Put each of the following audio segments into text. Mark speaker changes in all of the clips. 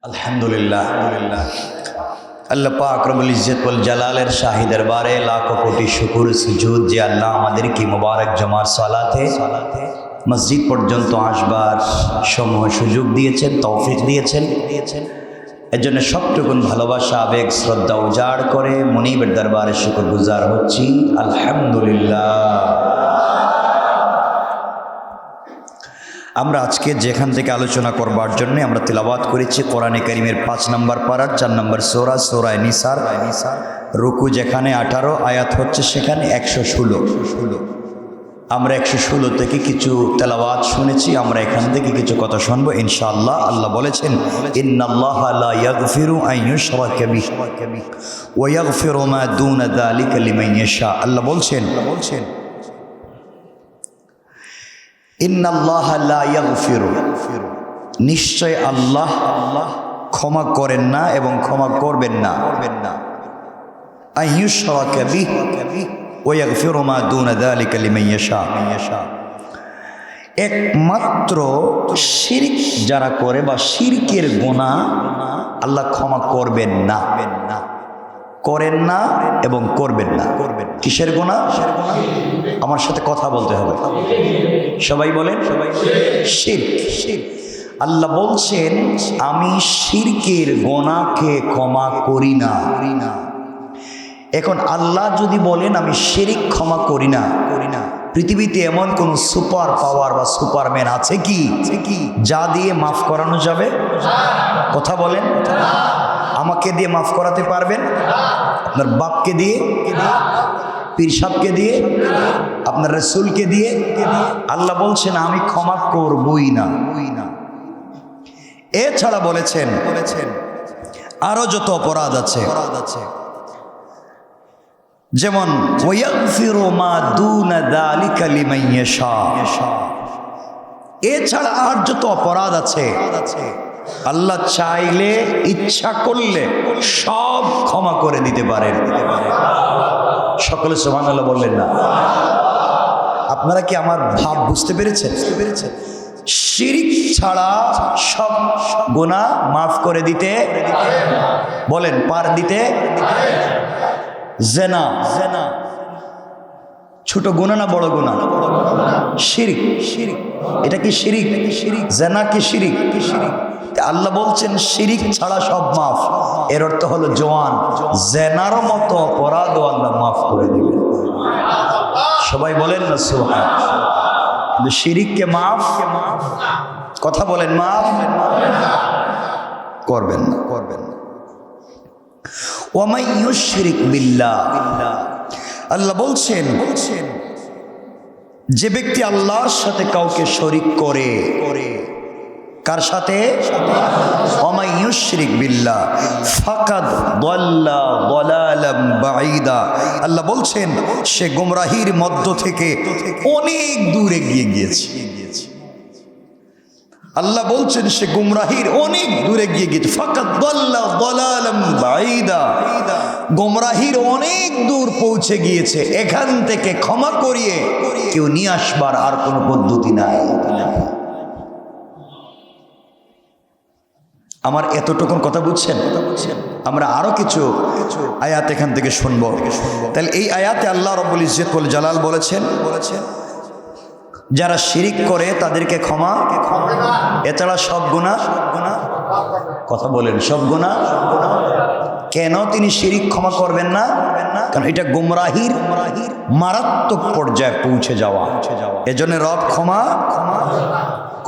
Speaker 1: আলহামদুলিল্লাহ আল্লাহ পাক রব্বুল ইজ্জত ওয়াল জালালের শাহী দরবারে লাখো কোটি শুকর সুজুদ যে আল্লাহ আমাদের কি মুবারক জমার সালাতে মসজিদ পর্যন্ত আসবার সময় সুযোগ দিয়েছেন, তৌফিক দিয়েছেন। এর জন্য সবটুকুন ভালোবাসা আবেগ শ্রদ্ধা উজাড় করে মুনিবের দরবারে শুকরগুজার হচ্ছি আলহামদুলিল্লাহ। আমরা আজকে যেখান থেকে আলোচনা করবার জন্য আমরা তিলাওয়াত করেছি কোরআনে কারীমের 5 নম্বর পারার 4 নম্বর সূরা নিসার রুকু যেখানে 18 আয়াত হচ্ছে সেখানে 116। আমরা 116 থেকে কিছু তেলাওয়াত শুনেছি, আমরা এখান থেকে কিছু কথা শুনবো ইনশাআল্লাহ। আল্লাহ বলেছেন ইন্নাল্লাহা লা ইয়াগফিরু আন ইউশরাকা বিহি ওয়া ইয়াগফিরু মা দুনা যালিকা লিমান ইয়াশা। আল্লাহ বলছেন ইন্নাল্লাহা লা ইয়াগফিরু, নিশ্চয় আল্লাহ ক্ষমা করেন না এবং ক্ষমা করবেন না আন ইউশরাকা বিহি ওয়া ইয়াগফিরু মা দুনা যালিকা লিমান ইয়াশা। একমাত্র শিরক যারা করে বা শিরকের গুনাহ আল্লাহ ক্ষমা করবেন না, করেন না এবং করবেন না। কিসের গুনাহ? আমার সাথে কথা বলতে হবে, সবাই বলেন শিরক। আল্লাহ বলছেন আমি শিরকের গুনাহকে ক্ষমা করি না। এখন আল্লাহ যদি বলেন আমি শিরক ক্ষমা করি না, পৃথিবীতে এমন কোন সুপার পাওয়ার বা সুপারম্যান আছে কি যা দিয়ে মাফ করানো যাবে? কথা বলেন। আমাকে দিয়ে মাফ করাতে পারবেন? আপনার বাপকে দিয়ে, পীর সাহেবকে দিয়ে, আপনার রাসূলকে দিয়ে? আল্লাহ বলছেন আমি ক্ষমা করবই না। এছাড়া বলেছেন আরো যত অপরাধ আছে, যেমন ওয়াগফিরু মা দুনা যালিকা লিমান ইয়াশা। এছাড়া আর যত অপরাধ আছে আল্লাহ চাইলে ইচ্ছা করলে সব ক্ষমা করে দিতে পারেন। সকলে সুবহানাল্লাহ বললেন না? আপনারা কি আমার ভাব বুঝতে পেরেছেন? শিরক ছাড়া সব গুনাহ মাফ করে দিতে বলেন, পার দিতে। জেনা ছোট গুনাহ না বড় গুনাহ? শিরক। এটা কি শিরক? জেনা কি শিরক? আল্লাহ বলছেন শিরক ছাড়া সব মাফ। এর অর্থ হলো জওয়ান জেনার মতো অপরাধ আল্লাহ মাফ করে দিবেন। সবাই বলেন না সুবহানাল্লাহ। কিন্তু শিরককে মাফ, কথা বলেন, মাফ করবেন না। ওয়া মান ইউশরিক বিল্লাহ, আল্লাহ বলছেন যে ব্যক্তি আল্লাহর সাথে কাউকে শরীক করে, কার সাথে? ওয়া মান ইউশরিক বিল্লাহ ফাকাদ দাল্লা দালালাম বাঈদা। আল্লাহ বলছেন সে গোমরাহির মধ্য থেকে অনেক দূরে গিয়েছে। আল্লাহ বলছেন সে গুমরাহির অনেক দূরে গিয়েছে। ফাকাদ দাল্লা দালালাম বাঈদা, গুমরাহির অনেক দূর পৌঁছে গিয়েছে। এখান থেকে ক্ষমা করিয়ে কেউ নিয়ে আসবার আর কোনো পদ্ধতি নাই। আমার এতটুকুন কথা বুঝছেন? আমরা আরো কিছু আয়াত এখান থেকে শুনবো। তাহলে এই আয়াতে আল্লাহ রাব্বুল ইজ্জত ওয়াল জালাল বলেছেন যারা শিরিক করে তাদেরকে ক্ষমা, এছাড়া সব গুনাহ, কথা বলেন, সব গুনাহ। কেন তিনি শিরিক ক্ষমা করবেন না? কারণ এটা গুমরাহির মারাত্মক পর্যায়ে পৌঁছে যাওয়া। এজন্য রব ক্ষমা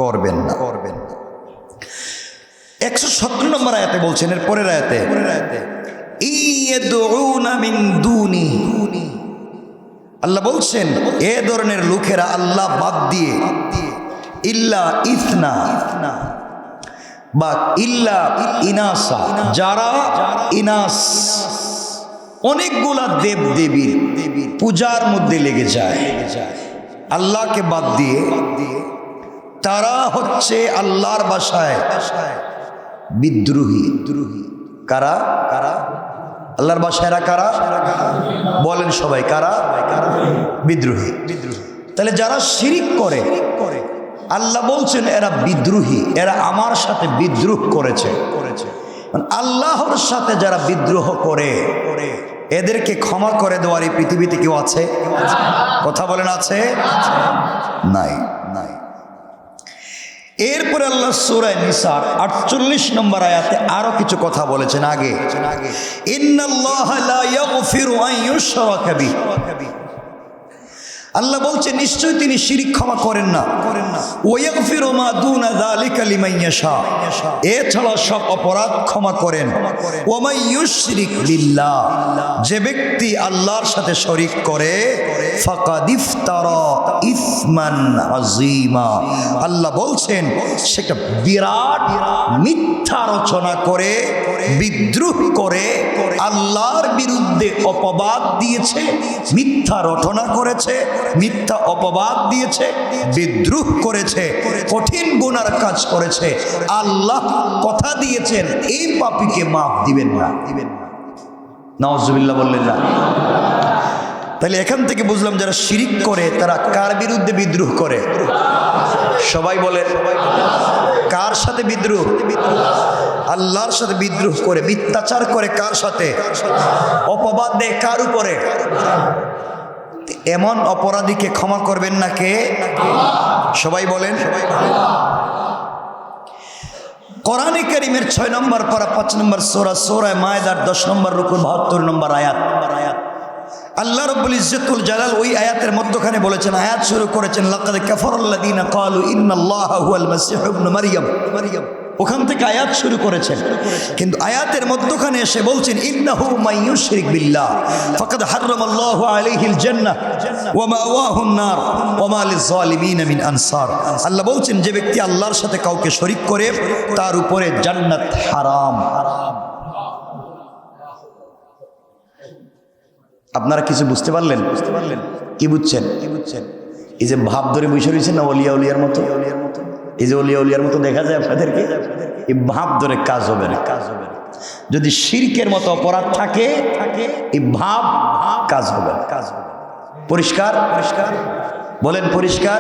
Speaker 1: করবেন না। 117 নম্বর আয়াতে বলছেন, এর পরের আয়াতে ইয়াদউনা মিন দুনি, আল্লাহ বলছেন এ ধরনের লোকেরা আল্লাহ বাদ দিয়ে ইল্লা ইথনা বা ইল্লা ইনাসা, যারা ইনাস অনেকগুলা দেব দেবীর পূজার মধ্যে লেগে যায়, আল্লাহকে বাদ দিয়ে তারা হচ্ছে আল্লাহর ভাষায় বিদ্রোহী। কারা? আল্লাহর ভাষায় কারা? বলেন সবাই, কারা? বিদ্রোহী। তাহলে যারা শিরিক করে আল্লাহ বলছেন এরা বিদ্রোহী, এরা আমার সাথে বিদ্রোহ করেছে। আল্লাহর সাথে যারা বিদ্রোহ করে এদেরকে ক্ষমা করে দেওয়ার এই পৃথিবীতে কেউ আছে? কথা বলেন আছে? নাই, নাই। এরপরে আল্লাহ সূরা নিসার 48 নম্বর আয়াতে আরো কিছু কথা বলেছেন। আগে ইন্নাল্লাহা লা ইয়াগফিরু আন ইউশরাকা বিহি, আল্লাহ বলছেন নিশ্চয়ই তিনি শিরক ক্ষমা করেন না। ওয়া ইয়াগফিরু মা দুনা যালিকা লিমান ইয়াশা, এছাড়া সব অপরাধ ক্ষমা করেন। ওয়া মান ইউশরিক বিল্লাহ, যে ব্যক্তি আল্লাহর সাথে শরীক করে ফাকাদ ইফতারা ইসমান আযীমা, আল্লাহ বলছেন সেটা বিরাট মিথ্যা রচনা করে, বিদ্রোহ করে, আল্লাহর বিরুদ্ধে অপবাদ দিয়েছে, মিথ্যা রচনা করেছে, মিথ্যা অপবাদ দিয়েছে, বিদ্রোহ করেছে, কঠিন গুনার কাজ করেছে। আল্লাহ কথা দিয়েছেন এই পাপীকে মাফ দিবেন না। নাউজুবিল্লাহ বললেন না? তাহলে এখান থেকে বুঝলাম যারা শিরিক করে তারা কার বিরুদ্ধে বিদ্রোহ করে? সবাই বলেন, কার সাথে বিদ্রোহ? আল্লাহর সাথে বিদ্রোহ করে, মিথ্যাচার করে কার সাথে? অপবাদ দেয় কার উপরে? এমন অপরাধীকে ক্ষমা করবেন না কে? সবাই বলেন। কোরআনে কারীমের 6 নম্বর পারা 5 নম্বর সূরা মায়েদার 10 নম্বর রুকু 72 নম্বর আয়াত, আল্লাহ রাব্বুল ইজ্জতুল জালাল ওই আয়াতের মধ্যখানে বলেছেন, আয়াত শুরু করেছেন লাকাদ কাফারাল্লাযীনা ক্বালু ইন্নাল্লাহা হুয়াল মাসীহু ইবনু মারইয়াম, ওখান থেকে আয়াত শুরু করেছেন। কিন্তু আয়াতের মধ্যখানে এসে বলছেন ইন্নাহু মান ইউশরিক বিল্লাহ ফাকাদ হারামাল্লাহু আলাইহিল জান্নাহ ওয়া মাওয়াহুন নার ওয়া মা লিয-যালিমিন মিন আনসার। আল্লাহ বলছেন যে ব্যক্তি আল্লাহর সাথে কাউকে শরীক করে তার উপরে জান্নাত হারাম। আপনারা কিছু বুঝতে পারলেন? কি বুঝছেন? এই যে ভাব ধরে বসে রয়েছেন না ওলিয়া উলিয়ার মতো, এই যে ওলিয়া উলিয়ার মতো দেখা যায় আপনাদেরকে, এই ভাব ধরে কাজ হবে না। যদি শিরকের মতো অপরাধ থাকে এই ভাব কাজ হবে না। পরিষ্কার বলেন, পরিষ্কার।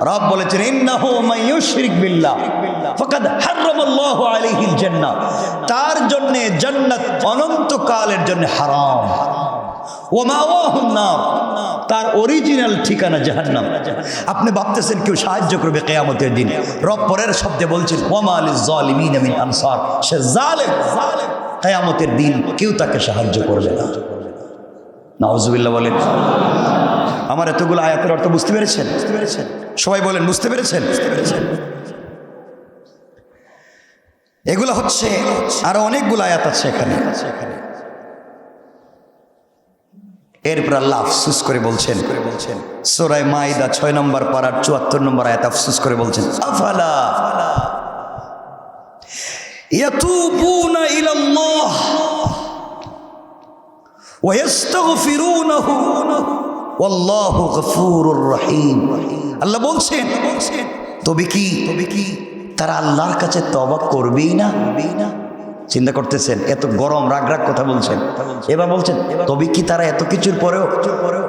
Speaker 1: রব বলেছেন ইন্নাহু মান ইউশরিক বিল্লাহ ফাকাদ হারামাল্লাহু আলাইহিল জান্নাহ, তার জন্য জান্নাত অনন্তকালের জন্য হারাম। ওয়া মাওয়াহুন নার, তার অরিজিনাল ঠিকানা জাহান্নাম। আপনি ভাবতেছেন কেউ সাহায্য করবে কিয়ামতের দিন? রব পরের শব্দে বলছেন ওয়া মা লিয-যালিমিন মিন আনসার, সে জালেম, কিয়ামতের দিন কেউ তাকে সাহায্য করবে না। নাউজুবিল্লাহ বলেন। আমার এতগুলো আয়াতের অর্থ বুঝতে পেরেছেন? সবাই বলেন বুঝতে পেরেছেন? এগুলো হচ্ছে আরো অনেকগুলো আয়াত আছে এখানে। এরপর আল্লাহ আফসুস করে বলছেন সূরা মাইদা 6 নম্বর পারার 74 নম্বর আয়াত আফসুস করে বলছেন আফালা ইয়াতুবুনা ইলাল্লাহ ওয়া ইস্তাগফিরুনাহু ওয়াল্লাহু গফুরুর রহিম। আল্লাহ বলছেন তবে কি তারা আল্লাহর কাছে তওবা করবেই না? চিন্তা করতেছেন, এত গরম রাগ কথা বলছেন। এবার বলছেন তবে কি তারা এত কিছুর পরেও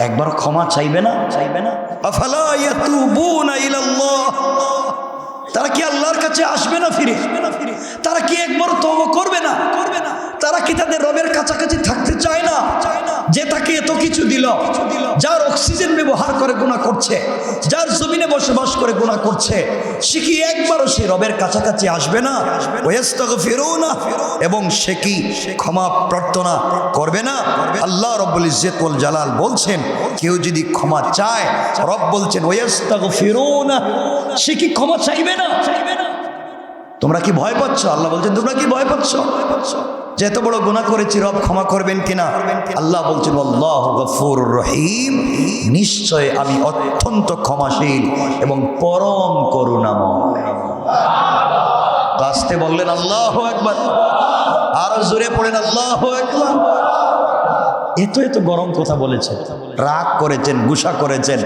Speaker 1: একবার ক্ষমা চাইবে না? আফালা ইয়াতুবুনা ইলাল্লাহ, তারা কি আল্লাহর কাছে আসবে না ফিরে? তারা কি একবার তওবা করবে না? তারা কি তাদের রবের কাছাকাছি থাকতে চায় না? যে তাকে এত কিছু দিল, যার অক্সিজেন ব্যবহার করে গুনাহ করছে, যার জমিনে বসবাস করে গুনাহ করছে, সে কি একবারও সে রবের কাছাকাছি আসবে না? ওয়াস্তাগফিরুনা, এবং সে কি ক্ষমা প্রার্থনা করবে না? আল্লাহ রাব্বুল ইজ্জত ওয়াল জালাল বলছেন কেউ যদি ক্ষমা চায়, রব বলছেন ওয়াস্তাগফিরুনা, সে কি ক্ষমা চাইবে না? তোমরা কি ভয় পাচ্ছ? আল্লাহ বলছেন তোমরা কি ভয় পাচ্ছ যে এত বড় গুনাহ করেছি, রব ক্ষমা করবেন কিনা? আল্লাহ বলছেন আল্লাহু গফুরুর রহিম, নিশ্চয় আমি অত্যন্ত ক্ষমাশীল এবং পরম করুণাময়। আস্তে বললেন আল্লাহু আকবার, আরো জোরে পড়েন আল্লাহু আকবার। এত এত গরম কথা বলেছেন, রাগ করেছেন, গুসা করেছেন,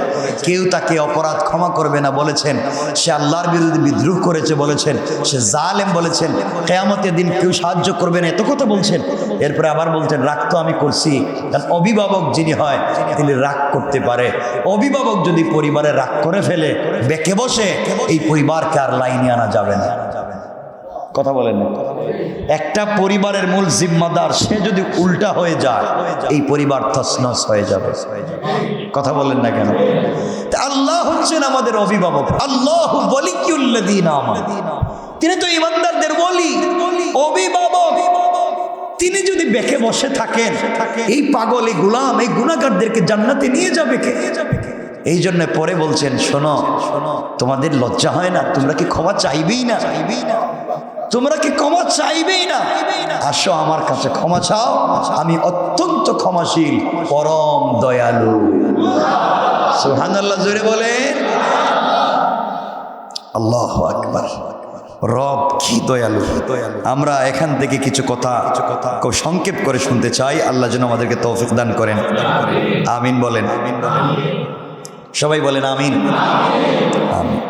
Speaker 1: কেউ তাকে অপরাধ ক্ষমা করবে না বলেছেন, সে আল্লাহর বিরুদ্ধে বিদ্রোহ করেছে বলেছেন, সে জালেম বলেছেন, কিয়ামতের দিন কেউ সাহায্য করবে না, এত কথা বলছেন। এরপরে আবার বলছেন রাগ তো আমি করছি। কারণ অভিভাবক যিনি হয় তিনি রাগ করতে পারে। অভিভাবক যদি পরিবারে রাগ করে ফেলে, বেঁকে বসে, এই পরিবারকে আর লাইনে আনা যাবে না। কথা বলেন না? একটা পরিবারের মূল জিম্মাদার সে যদি উল্টা হয়ে যায়, এই পরিবার তছনছ হয়ে যাবে। কথা বলেন না কেন? আল্লাহ হচ্ছেন আমাদের অভিভাবক। আল্লাহু ওয়ালিয়ুল্লাযীনা আমানু, তিনি তো ঈমানদারদের ওলি, অভিভাবক। তিনি যদি বেঁকে বসে থাকেন, এই পাগল, এই গোলাম, এই গুনাহগারদেরকে জান্নাতে নিয়ে যাবে কে? এই জন্য পরে বলছেন, শোনো, তোমাদের লজ্জা হয় না? তোমরা কি ক্ষমা চাইবেই না? তোমরা কি ক্ষমা চাইবেই না? আসো আমার কাছে ক্ষমা চাও, আমি অত্যন্ত ক্ষমাশীল, পরম দয়ালু। সুবহানাল্লাহ, জোরে বলেন আল্লাহু আকবার। রব কি দয়ালু। আমরা এখান থেকে কিছু কথা খুব সংক্ষেপ করে শুনতে চাই। আল্লাহ যেন আমাদেরকে তৌফিক দান করেন। আমিন বলেন। সবাই বলেন আমিন। আমিন।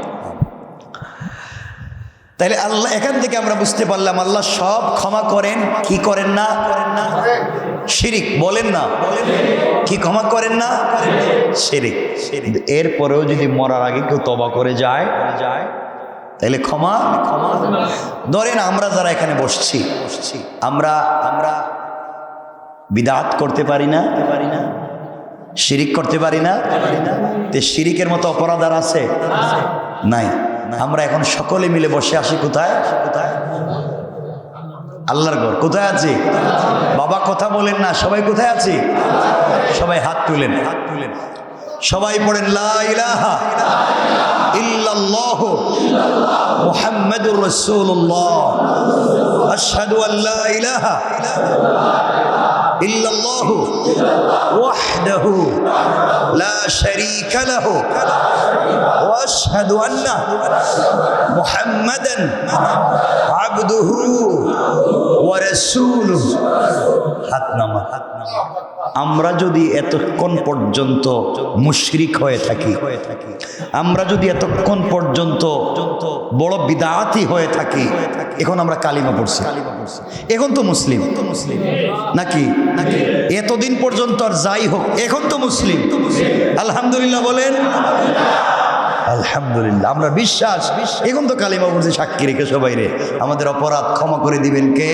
Speaker 1: তাইলে আল্লাহ, এখান থেকে আমরা বুঝতে পারলাম আল্লাহ সব ক্ষমা করেন। কি করেন না? শিরিক। বলেন না, কি ক্ষমা করেন না? শিরিক। এরপরেও যদি মরার আগে কেউ তওবা করে যায়, তাইলে ক্ষমা। ধরেন আমরা যারা এখানে বসছি, আমরা বিদআত করতে পারি না, শিরিক করতে পারি না। তে শিরিকের মতো অপরাধ আর আছে? নাই। আমরা এখন সকলে মিলে বসে আসি কোথায়? আল্লাহর ঘর। কোথায় আছি? বাবা কথা বলেন না, সবাই কোথায় আছি? সবাই হাত তুলেন, সবাই পড়েন লা ইলাহা ইল্লাল্লাহু মুহাম্মাদুর রাসূলুল্লাহ, আশহাদু আল লা ইলাহা ইল্লাল্লাহু ওয়াহদাহু লা শারীকা লাহু ওয়া আশহাদু আন্না মুহাম্মাদান আবদুহু ওয়া রাসূলুহু। হাত নামা। আমরা যদি এতক্ষণ পর্যন্ত মুশরিক হয়ে থাকি, আমরা যদি এতক্ষণ পর্যন্ত বড় বিদআতি হয়ে থাকি, এখন আমরা কালিমা পড়ছি, এখন তো মুসলিম নাকি? এতদিন পর্যন্ত আর যাই হোক, এখন তো মুসলিম। আলহামদুলিল্লাহ বলেন। আলহামদুলিল্লাহ। আমরা বিশ্বাস, এখন তো কালিমা পড়ছি সাক্ষী রেখে সবাই রে, আমাদের অপরাধ ক্ষমা করে দিবেন কে?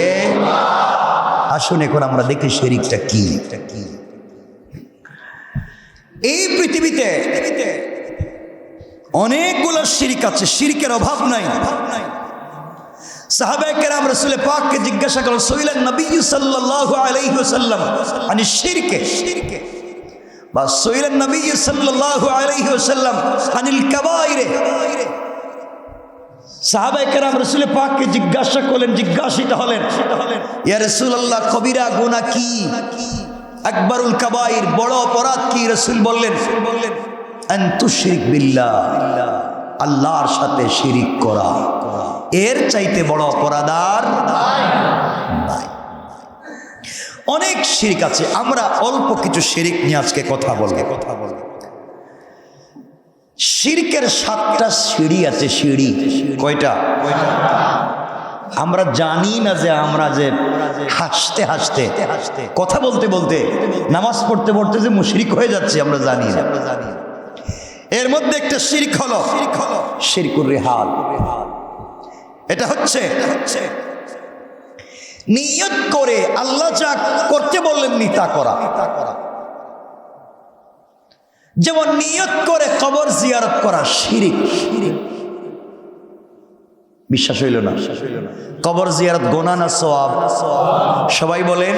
Speaker 1: আসুন এখন আমরা দেখি শিরিকটা কি। এই পৃথিবীতে অনেকগুলো শিরিক আছে, শিরিকের অভাব নাই। সাহাবায়ে কেরাম রাসূল পাককে জিজ্ঞাসা করলেন, সুইলান নবী সাল্লাল্লাহু আলাইহি ওয়াসাল্লাম আনি শিরকে, বা সুইলান নবী সাল্লাল্লাহু আলাইহি ওয়াসাল্লাম আনিল কাবাইরে। সাহাবায়ে কেরাম রাসূল পাককে জিজ্ঞাসা করলেন, জিজ্ঞাসিত হলেন, ইয়া রাসূলুল্লাহ, কবিরা গুনাহ কি? আকবরুল কাবাইর, বড় অপরাধ কি? রাসূল বললেন আন তুশরিক বিল্লাহ, আল্লাহর সাথে শিরিক করা। এর চাইতে বড় অপরাধ আর নাই। অনেক শিরিক আছে, আমরা অল্প কিছু শিরিক নিয়ে আজকে কথা বলবো। শিরকের 7টা সিঁড়ি আছে। সিঁড়ি কয়টা? আমরা জানি না যে আমরা যে হাসতে হাসতে কথা বলতে বলতে নামাজ পড়তে পড়তে যে মুশরিক হয়ে যাচ্ছে, আমরা জানি না। এর মধ্যে একটা শিরক হলো শিরকুর রিহাল। এটা হচ্ছে নিয়ত করে আল্লাহ যা করতে বললেন তা করা। যেমন নিয়ত করে কবর জিয়ারত করা শিরিক। বিশ্বাস হইল না? কবর জিয়ারত গুনাহ না সওয়াব? সবাই বলেন।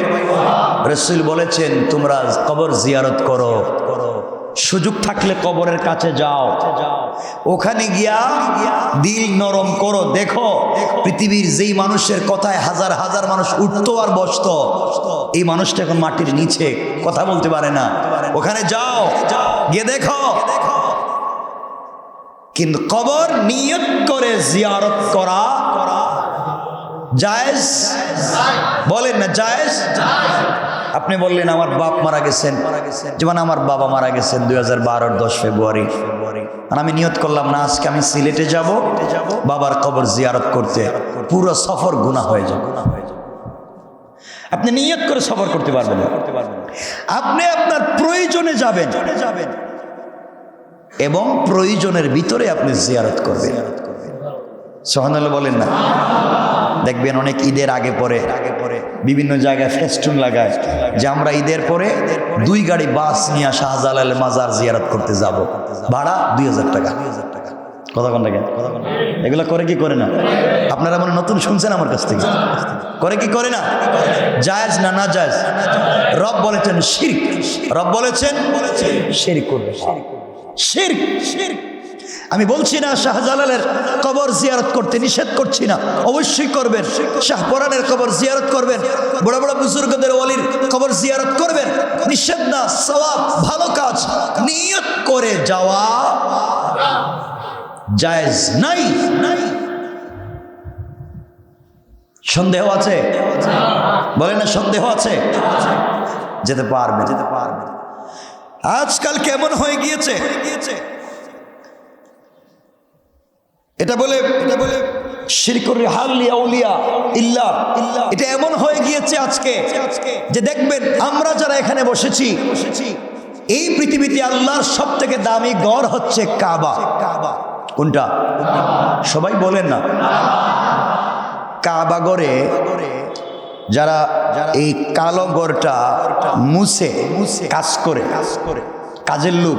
Speaker 1: রাসূল বলেছেন তোমরা কবর জিয়ারত করো, সুযোগ থাকলে কবরের কাছে যাও, ওখানে গিয়া দিল নরম করো। দেখো পৃথিবীর যেই মানুষের কথায় হাজার হাজার মানুষ উঠতো আর বসতো, এই মানুষটা এখন মাটির নিচে, কথা বলতে পারে না। ওখানে যাও, গিয়ে দেখো। কিন্তু কবর নিয়ত করে জিয়ারত করা জায়েজ? বলেন না জায়েজ? আপনি বললেন আমার বাপ মারা গেছেন, যেমন আমার বাবা মারা গেছেন 2012-র 10 ফেব্রুয়ারি। আর আমি নিয়ত করলাম না আজকে আমি সিলেটে যাব বাবার কবর জিয়ারত করতে, পুরো সফর গুনাহ হয়ে যাবে। আপনি নিয়ত করে সফর করতে পারবেন না। আপনি আপনার প্রয়োজনে যাবেন এবং প্রয়োজনের ভিতরে আপনি জিয়ারত করবেন। সুবহানাল্লাহ বলেন না। দেখবেন অনেক ঈদের আগে পরে বিভিন্ন জায়গায় ফেস্টুন লাগায় যে আমরা ঈদের পরে 2 গাড়ি বাস নিয়ে শাহজালালের মাজার জিয়ারত করতে যাব, ভাড়া 2000 টাকা। কথা কোন টাকা? এগুলো করে কি করে না? আপনারা মনে নতুন শুনছেন আমার কাছ থেকে। করে কি করে না? জায়েজ না না জায়েজ? রব বলেছেন শিরক, রব বলেছেন শিরক করবে। শিরক, শিরক। আমি বলছি না শাহজালালের কবর জিয়ারত করতে নিষেধ করছি না, অবশ্যই করবেন। শাহপরানের কবর জিয়ারত করবেন, বড় বড় বুজুর্গদের ওয়ালির কবর জিয়ারত করবেন, নিষেধ না, সওয়াব, ভালো কাজ। নিয়ত করে যাওয়া জায়েজ নাই। সন্দেহ আছে? বলেন না সন্দেহ আছে? যেতে পারবে, যেতে পারবে। আজকাল কেমন হয়ে গিয়েছে, এটা বলে শিরকুর হালি আউলিয়া ইল্লাহ, এটা এমন হয়ে গিয়েছে আজকে যে দেখবেন আমরা যারা এখানে বসেছি, এই পৃথিবীতে আল্লাহর সবথেকে দামি ঘর হচ্ছে কাবা। কোনটা? সবাই বলেন না। কাবা ঘরে যারা এই কালো ঘরটা মুছে কাজ করে, কাজের লোক,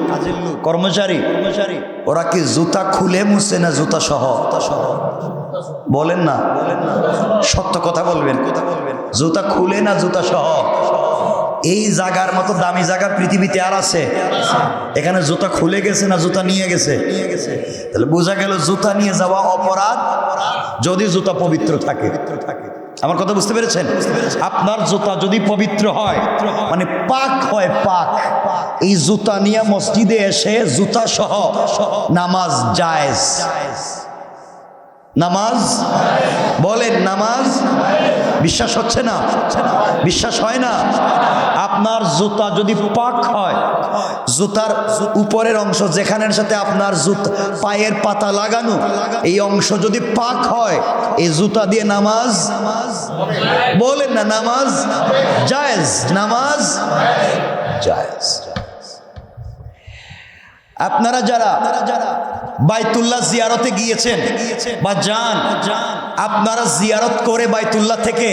Speaker 1: কর্মচারী, ওরা কি জুতা খুলে মুছে না জুতা সহ? বলেন না, সত্য কথা বলবেন। জুতা খুলে না জুতা সহ? এই জায়গার মতো দামি জায়গা পৃথিবীতে আর আছে? এখানে জুতা খুলে গেছে না জুতা নিয়ে গেছে? তাহলে বোঝা গেল জুতা নিয়ে যাওয়া অপরাধ যদি জুতা পবিত্র থাকে। আমার কথা বুঝতে পেরেছেন? আপনার জুতা যদি পবিত্র হয়, মানে পাক হয়, পাক, এই জুতা নিয়ে মসজিদে এসে জুতা সহ নামাজ জায়েজ। নামাজ বলেন, নামাজ। বিশ্বাস হচ্ছে না? বিশ্বাস হয় না? আপনার জুতা যদি পাক হয়, জুতার উপরের অংশ যেখানের সাথে আপনার জুতা পায়ের পাতা লাগানো, এই অংশ যদি পাক হয়, এই জুতা দিয়ে নামাজ বলেন না, নামাজ জায়েজ। নামাজ জায়েজ। আপনারা যারা বাইতুল্লাহ জিয়ারতে গিয়েছেন বা যান, আপনারা জিয়ারত করে বাইতুল্লাহ থেকে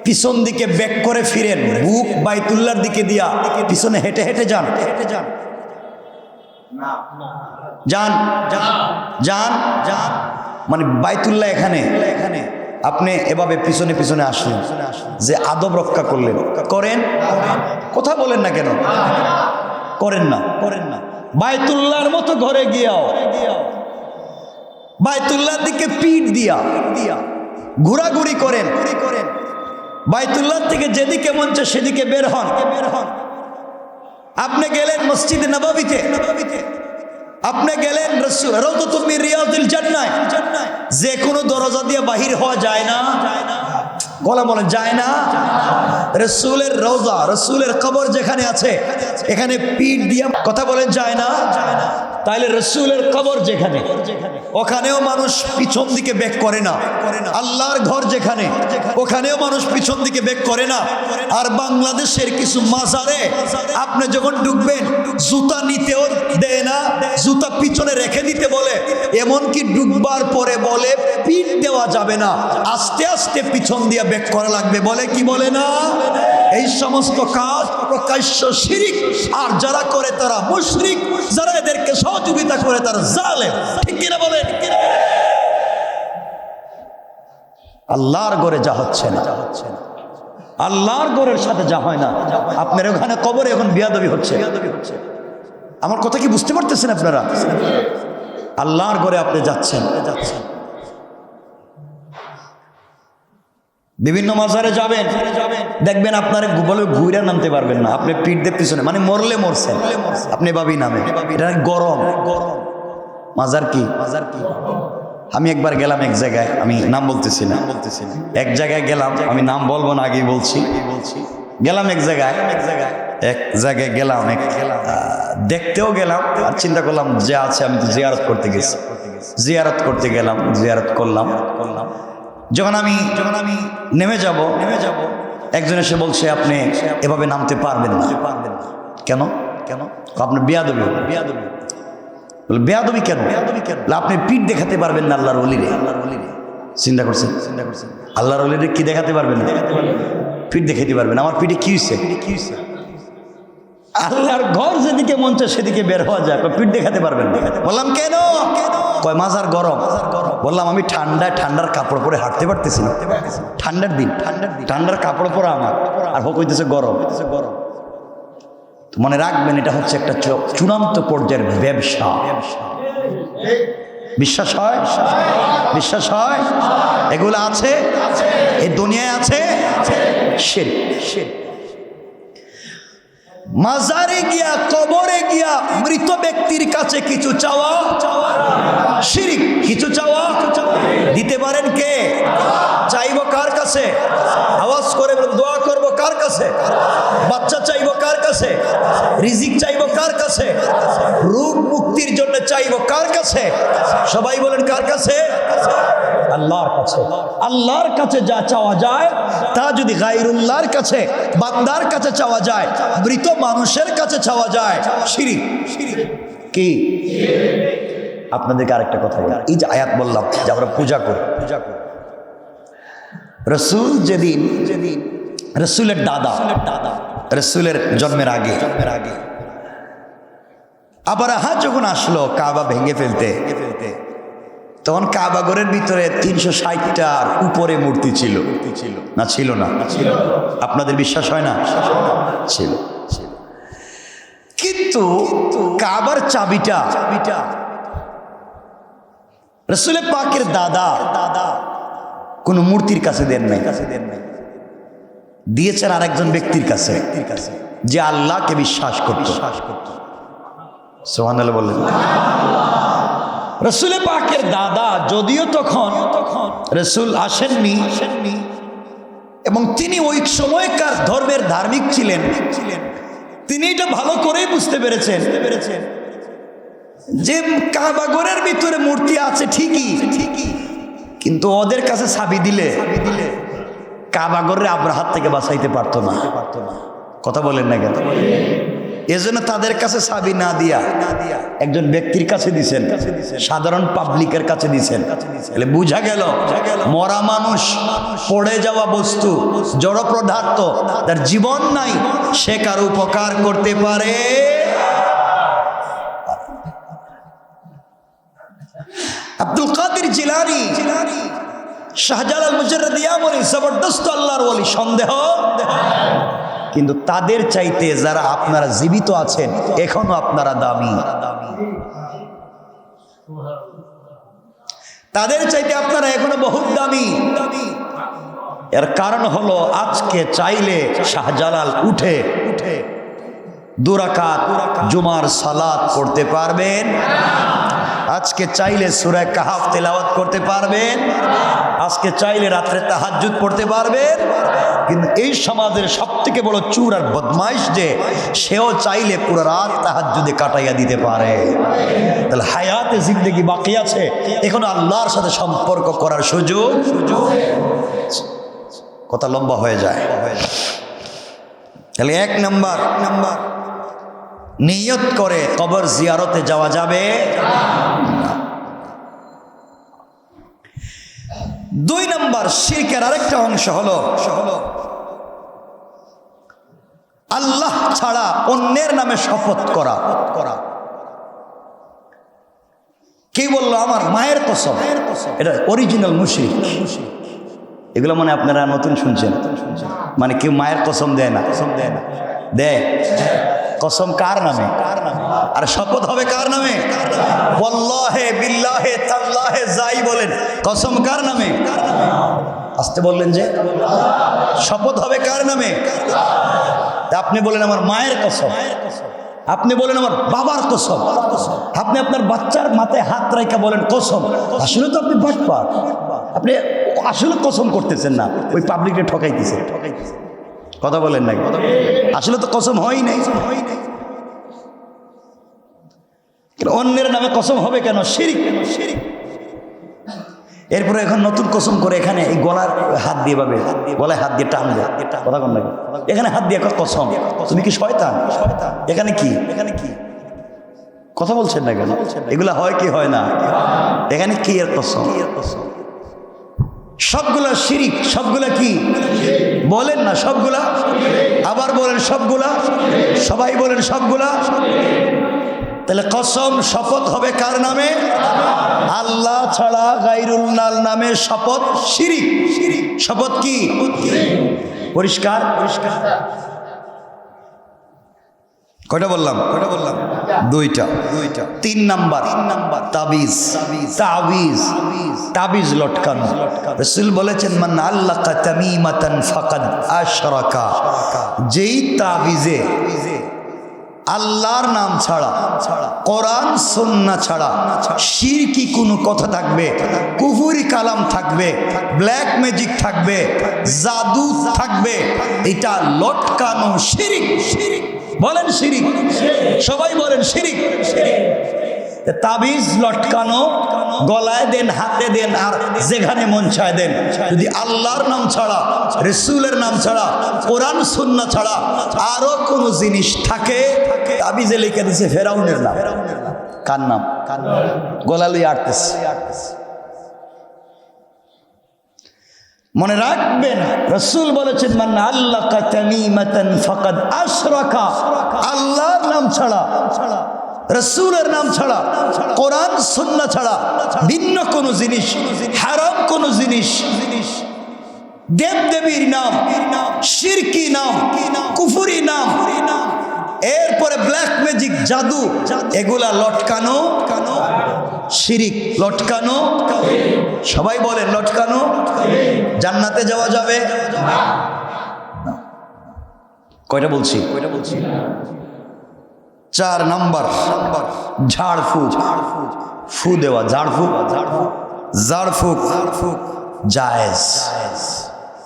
Speaker 1: পিছন দিকে ব্যাক করে ফিরেন, বুক বাইতুল্লাহর দিকে দিয়া পিছনে হেঁটে হেঁটে যান, যান যান যান, মানে বাইতুল্লাহ এখানে আপনি এভাবে পিছনে পিছনে আসলেন, যে আদব রক্ষা করলেন। করেন? কথা বলেন না কেন? করেন না, করেন না। বাইতুল্লাহর মতো ঘরে গিয়াও বাইতুল্লাহর দিকে পিঠ দিয়া ঘোরাঘুরি করেন। বাইতুল্লাহ থেকে যেদিকে মন চায় সেদিকে বের হন। আপনি গেলেন মসজিদে নববীতে, আপনি গেলেন রাউদাতুম মিন রিয়াদিল জান্নাহ, যে কোনো দরজা দিয়ে বাহির হওয়া যায় না? গলা বলেন, যায় না? রাসূলের রওজা, রাসূলের কবর যেখানে আছে, এখানে পিঠ দিয়া কথা বলেন, যায় না? তাইলে রাসূলের কবর যেখানে, ওখানেও মানুষ পিছন দিকে ব্যাক করে না। আল্লাহর ঘর যেখানে, ওখানেও মানুষ পিছন দিকে ব্যাক করে না। আর বাংলাদেশের কিছু মাজারে আপনি যখন ঢুকবেন, জুতা নিতেও দেয় না, জুতা পিছনে রেখে দিতে বলে, এমনকি ঢুকবার পরে বলে পিঠ দেওয়া যাবে না, আস্তে আস্তে পিছন দিয়ে ব্যাক করা লাগবে, বলে কি বলে না? এই সমস্ত কাজ প্রকাশ্য শিরক। আর যারা করে তারা মুশরিক, যারা এদেরকে সহযোগিতা করে তারা জালেম। ঠিক কিনা বলেন? আল্লাহর ঘরে যা হচ্ছে না, আল্লাহর ঘরের সাথে যা হয় না, আপনার ওখানে কবরে এখন বিয়াদবি হচ্ছে। আমার কথা কি বুঝতে পারতেছেন আপনারা? আল্লাহর ঘরে আপনি যাচ্ছেন, বিভিন্ন মাজারে যাবেন, দেখবেন আপনার বলে ঘুরে নামতে পারবেন না, আপনি পিঠ দিয়ে পিছনে, মানে মরলে মরছেন, আপনি ভাবি নামে। এটা গরম। মাজার কি? আমি একবার গেলাম এক জায়গায়, আমি নাম বলতেছি না, এক জায়গায় গেলাম, আমি নাম বলবো না, আগেই বলছি। গেলাম এক জায়গায় গেলাম, দেখতেও গেলাম, আর চিন্তা করলাম যে আছে, আমি তো জিয়ারত করতে গেছি, জিয়ারত করতে গেলাম, জিয়ারত করলাম। যখন আমি নেমে যাব, একজন এসে বলছে আপনি এভাবে নামতে পারবেন না। কেন? আপনার বেয়াদবি, বেয়াদবি কেন? আপনি পিঠ দেখাতে পারবেন না আল্লাহর ওলিরে। চিন্তা করছেন আল্লাহর ওলিরে কি দেখাতে পারবেন না? পিঠ দেখাতে পারবেন। আমার পিঠে কি হয়েছে? আল্লাহর ঘর যেদিকে মন চায় সেদিকে বের হওয়া যায়, পিঠ দেখাতে পারবেন না। বললাম কেন? কয় মাজার গরম। বললাম আমি ঠান্ডার কাপড় পরে হাঁটতে পারতেছি না, ঠান্ডার দিন, ঠান্ডার কাপড় পরা আমার, আর হোক হইতেছে গরম। তো মনে রাখবেন, এটা হচ্ছে একটা চূড়ান্ত পর্যায়ের ব্যবসা। বিশ্বাস হয়? এগুলো আছে, এই দুনিয়ায় আছে। শিরক। মাজারে গিয়া, কবরে গিয়া মৃত ব্যক্তির কাছে কিছু চাওয়া শিরক। কিছু চাওয়া দিতে পারেন কে? চাইবো কার কাছে? আওয়াজ করে দোয়া করব কার কাছে? বাচ্চা চাইবো কার কাছে? রিজিক চাইবো কার কাছে? রোগ মুক্তির জন্য চাইবো কার কাছে? সবাই বলেন কার কাছে? আল্লাহর কাছে। আল্লাহর কাছে যা চাওয়া যায় তা যদি গায়রুল্লাহর কাছে, বান্দার কাছে চাওয়া যায়, মৃত মানুষের কাছে চাওয়া যায়, শিরক। কি? আপনাদেরকে আরেকটা কথা বলি, এই যে আয়াত বললাম যে আমরা পূজা করি, রসুল যেদিন রসুলের দাদা, রসুলের জন্মের আগে আবার যখন আসলো কাবা ভেঙে ফেলতে, তখন কাবা ঘরের ভিতরে 360টার উপরে মূর্তি ছিল না? ছিল না? আপনাদের বিশ্বাস হয় না? ছিল। কিন্তু কাবার চাবিটা রসুলের পাকের দাদা কোন মূর্তির কাছে দেন নাই, দিয়েছেন আরেকজন ব্যক্তির কাছে, যে আল্লাহকে বিশ্বাস করত। সুবহানাল্লাহ বললেন। রসুলের পাকের দাদা যদিও তখন রসুল আসেননি, এবং তিনি ওই সময়কার ধর্মের ধার্মিক ছিলেন, তিনি এটা ভালো করেই বুঝতে পেরেছেন যে কাবাগরের ভিতরে মূর্তি আছে ঠিকই, কিন্তু ওদের কাছে চাবি দিলে কাবাগরের আব্রাহাত থেকে বাঁচাইতে পারতো না। কথা বলেন না কেন? এজন্য তাদের কাছে চাবি না দিয়া একজন ব্যক্তির কাছে দিছেন, সাধারণ পাবলিকের কাছে দিছেন। তাহলে বুঝা গেল মরা মানুষ, পড়ে যাওয়া বস্তু, জড় পদার্থ, তার জীবন নাই, সে কার উপকার করতে পারে। আব্দুল কাদের জিলানী, শাহজালাল মুজাররিদিয়া বলি জবরদস্ত আল্লাহর ওলি, সন্দেহ। কিন্তু তাদের চাইতে যারা আপনারা জীবিত আছেন এখনো আপনারা দামি, তাদের চাইতে আপনারা এখনো বহুত দামি। এর কারণ হলো আজকে চাইলে শাহজালাল উঠে 2 রাকাত জুমার সালাত করতে পারবেন, আজকে চাইলে সূরা কাহাফ তেলাওয়াত করতে পারবেন, আজকে চাইলে রাত্রে তাহাজ্জুদ পড়তে পারবেন। কিন্তু এই সমাজের সবথেকে বড় চুর আর বদমাইশ যে সেও চাইলে পুরো রাত তাহাজ্জুদে কাটাইয়া দিতে পারে। তাহলে হায়াতে জিন্দেগি বাকি আছে, এখন আল্লাহর সাথে সম্পর্ক করার সুযোগ। কথা লম্বা হয়ে যায়। তাহলে 1 নাম্বার নিয়ত করে কবর জিয়ারতে যাওয়া যাবে না। 2 নাম্বার শিরকের আরেকটা অংশ হলো আল্লাহ ছাড়া অন্যের নামে শপথ করা। কে বললো আমার মায়ের কসম, এটা অরিজিনাল মুশরিক। এগুলো মানে আপনারা নতুন শুনছেন, মানে কেউ মায়ের কসম দেয় না, দেয় কসম কার নামে? আর শপথ হবে কার নামে? ওয়াল্লাহে বিল্লাহে তাল্লাহে যাই বলেন, কসম কার নামে? আসতে বললেন যে শপথ হবে কার নামে? আপনি বলেন আমার মায়ের কসম, আপনি বলেন আমার বাবার কসম, আপনি আপনার বাচ্চার মাথায় হাত রাখা বলেন কসম, আসলে তো আপনি বাটপার, আপনি আসলে কসম করতেছেন না, ওই পাবলিককে ঠকাইতেছে। কথা বলেন নাই, আসলে তো কসম হয় নাই। অন্যের নামে কসম হবে কেন? শিরক। এরপরে এখন নতুন কসম করে এখানে এই গলার হাত দিয়ে পাবে, গলায় হাত দিয়ে টানবে, কথা বল না, এখানে হাত দিয়ে কসম। তুমি কি শয়তান? এখানে কি কথা বলছেন না কেন? এগুলা হয় কি হয় না? এখানে কি এর কসম? সবগুলা শিরিক, সবগুলা কি বলেন না? সবগুলা, আবার বলেন সবগুলা, সবাই বলেন সবগুলা। তাহলে কসম শপথ হবে কার নামে? আল্লাহ ছাড়া গায়রুল্লাহর নামে শপথ শিরিক। শপথ কি? পরিষ্কার। কয়টা বললাম? দুইটা। 3 নাম্বার তাবিজ লটকানো। রাসূল বলেছেন মান আল্লাকা তামিমাতান ফাকাদ আশরাকা, যেই তাবিজে আল্লাহর নাম ছাড়া, কোরআন সুন্নাহ ছাড়া শিরকি কোনো কথা থাকবে, কুফরি কালাম থাকবে, ব্ল্যাক ম্যাজিক থাকবে, জাদু থাকবে, এটা লটকানো শিরিক। বলেন শিরিক, সবাই বলেন শিরিক। তাবিজ লটকানো, গলায় দেন, হাতে দেন, আর যেখানে মন চায় দেন। যদি আল্লাহর নাম ছাড়া, রাসূলের নাম ছাড়া, কোরআন সুন্নাহ ছাড়া আরো কোন জিনিস থাকে, তাবিজে লিখে দিছে ফেরাউনের নাম। কার নাম? গলা লই আটতেছে। মনে রাখবেন রাসূল বলেছেন মান আল্লাকা তামিমাতান ফাকাদ আশরাকা, আল্লাহর নাম ছাড়া, রাসূলের নাম ছাড়া, কোরআন সুন্নাহ ছাড়া ভিন্ন কোন জিনিস, হারাম কোন জিনিস, দেবদেবীর নাম, শিরকি নাম, কুফরি নাম, এরপরে ব্ল্যাক ম্যাজিক, জাদু, এগুলা লটকানো শিরিক, লটকানো। সবাই বলেন লটকানো। জান্নাতে যাওয়া যাবে? কয়টা বলছি? 4 নাম্বার ঝাড়ফুঁক, ফু দেওয়া, ঝাড়ফুঁক জায়েজ,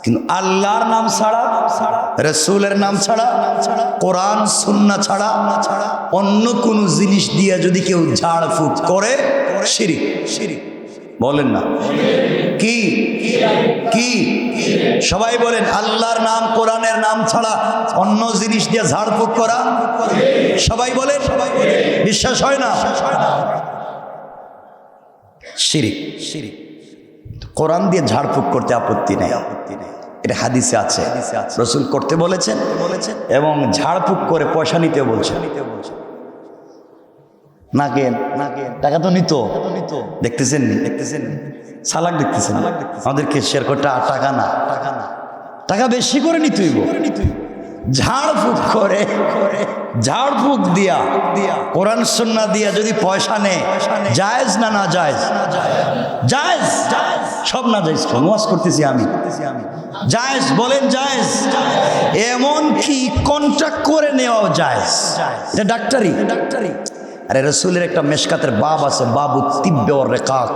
Speaker 1: কিন্তু আল্লাহর নাম ছাড়া, রাসূলের নাম ছাড়া, কোরআন সুন্নাহ ছাড়া অন্য কোন জিনিস দিয়ে যদি কেউ ঝাড়ফুঁক করে শিরিক। বলেন না কি? সবাই বলেন আল্লাহর নাম, কোরআনের নাম ছাড়া অন্য জিনিস দিয়ে ঝাড়ফুঁক করা। সবাই বলেন, বিশ্বাস হয় না? শিরিক। কোরআন দিয়ে ঝাড়ফুঁক করতে আপত্তি নেই, এটা হাদিসে আছে, রাসূল করতে বলেছেন, এবং ঝাড়ফুঁক করে পয়সা নিতে বলছেন। না কেন? টাকা তো নিত, দেখতেছেন সালাক দেখতেছেন, আমাদেরকে শেয়ার করতে টাকা না, টাকা বেশি করে নিতে হইব। ঝাড়ফুঁক করে, ঝাড়ফুঁক দিয়া, কোরআন সুন্নাহ দিয়া যদি পয়সা নেয়, জায়েজ না? না জায়েজ? জায়েজ। সব না জায়েজ, ওয়াজ করতেছি আমি। জায়েজ, বলেন জায়েজ। এমন কি কন্ট্রাক্ট করে নেওয়াও জায়েজ। এটা ডাক্তারি। আরে রাসূলের একটা মেশকাতের বাব আছে, বাবু তিব্বে ওর রেকাক,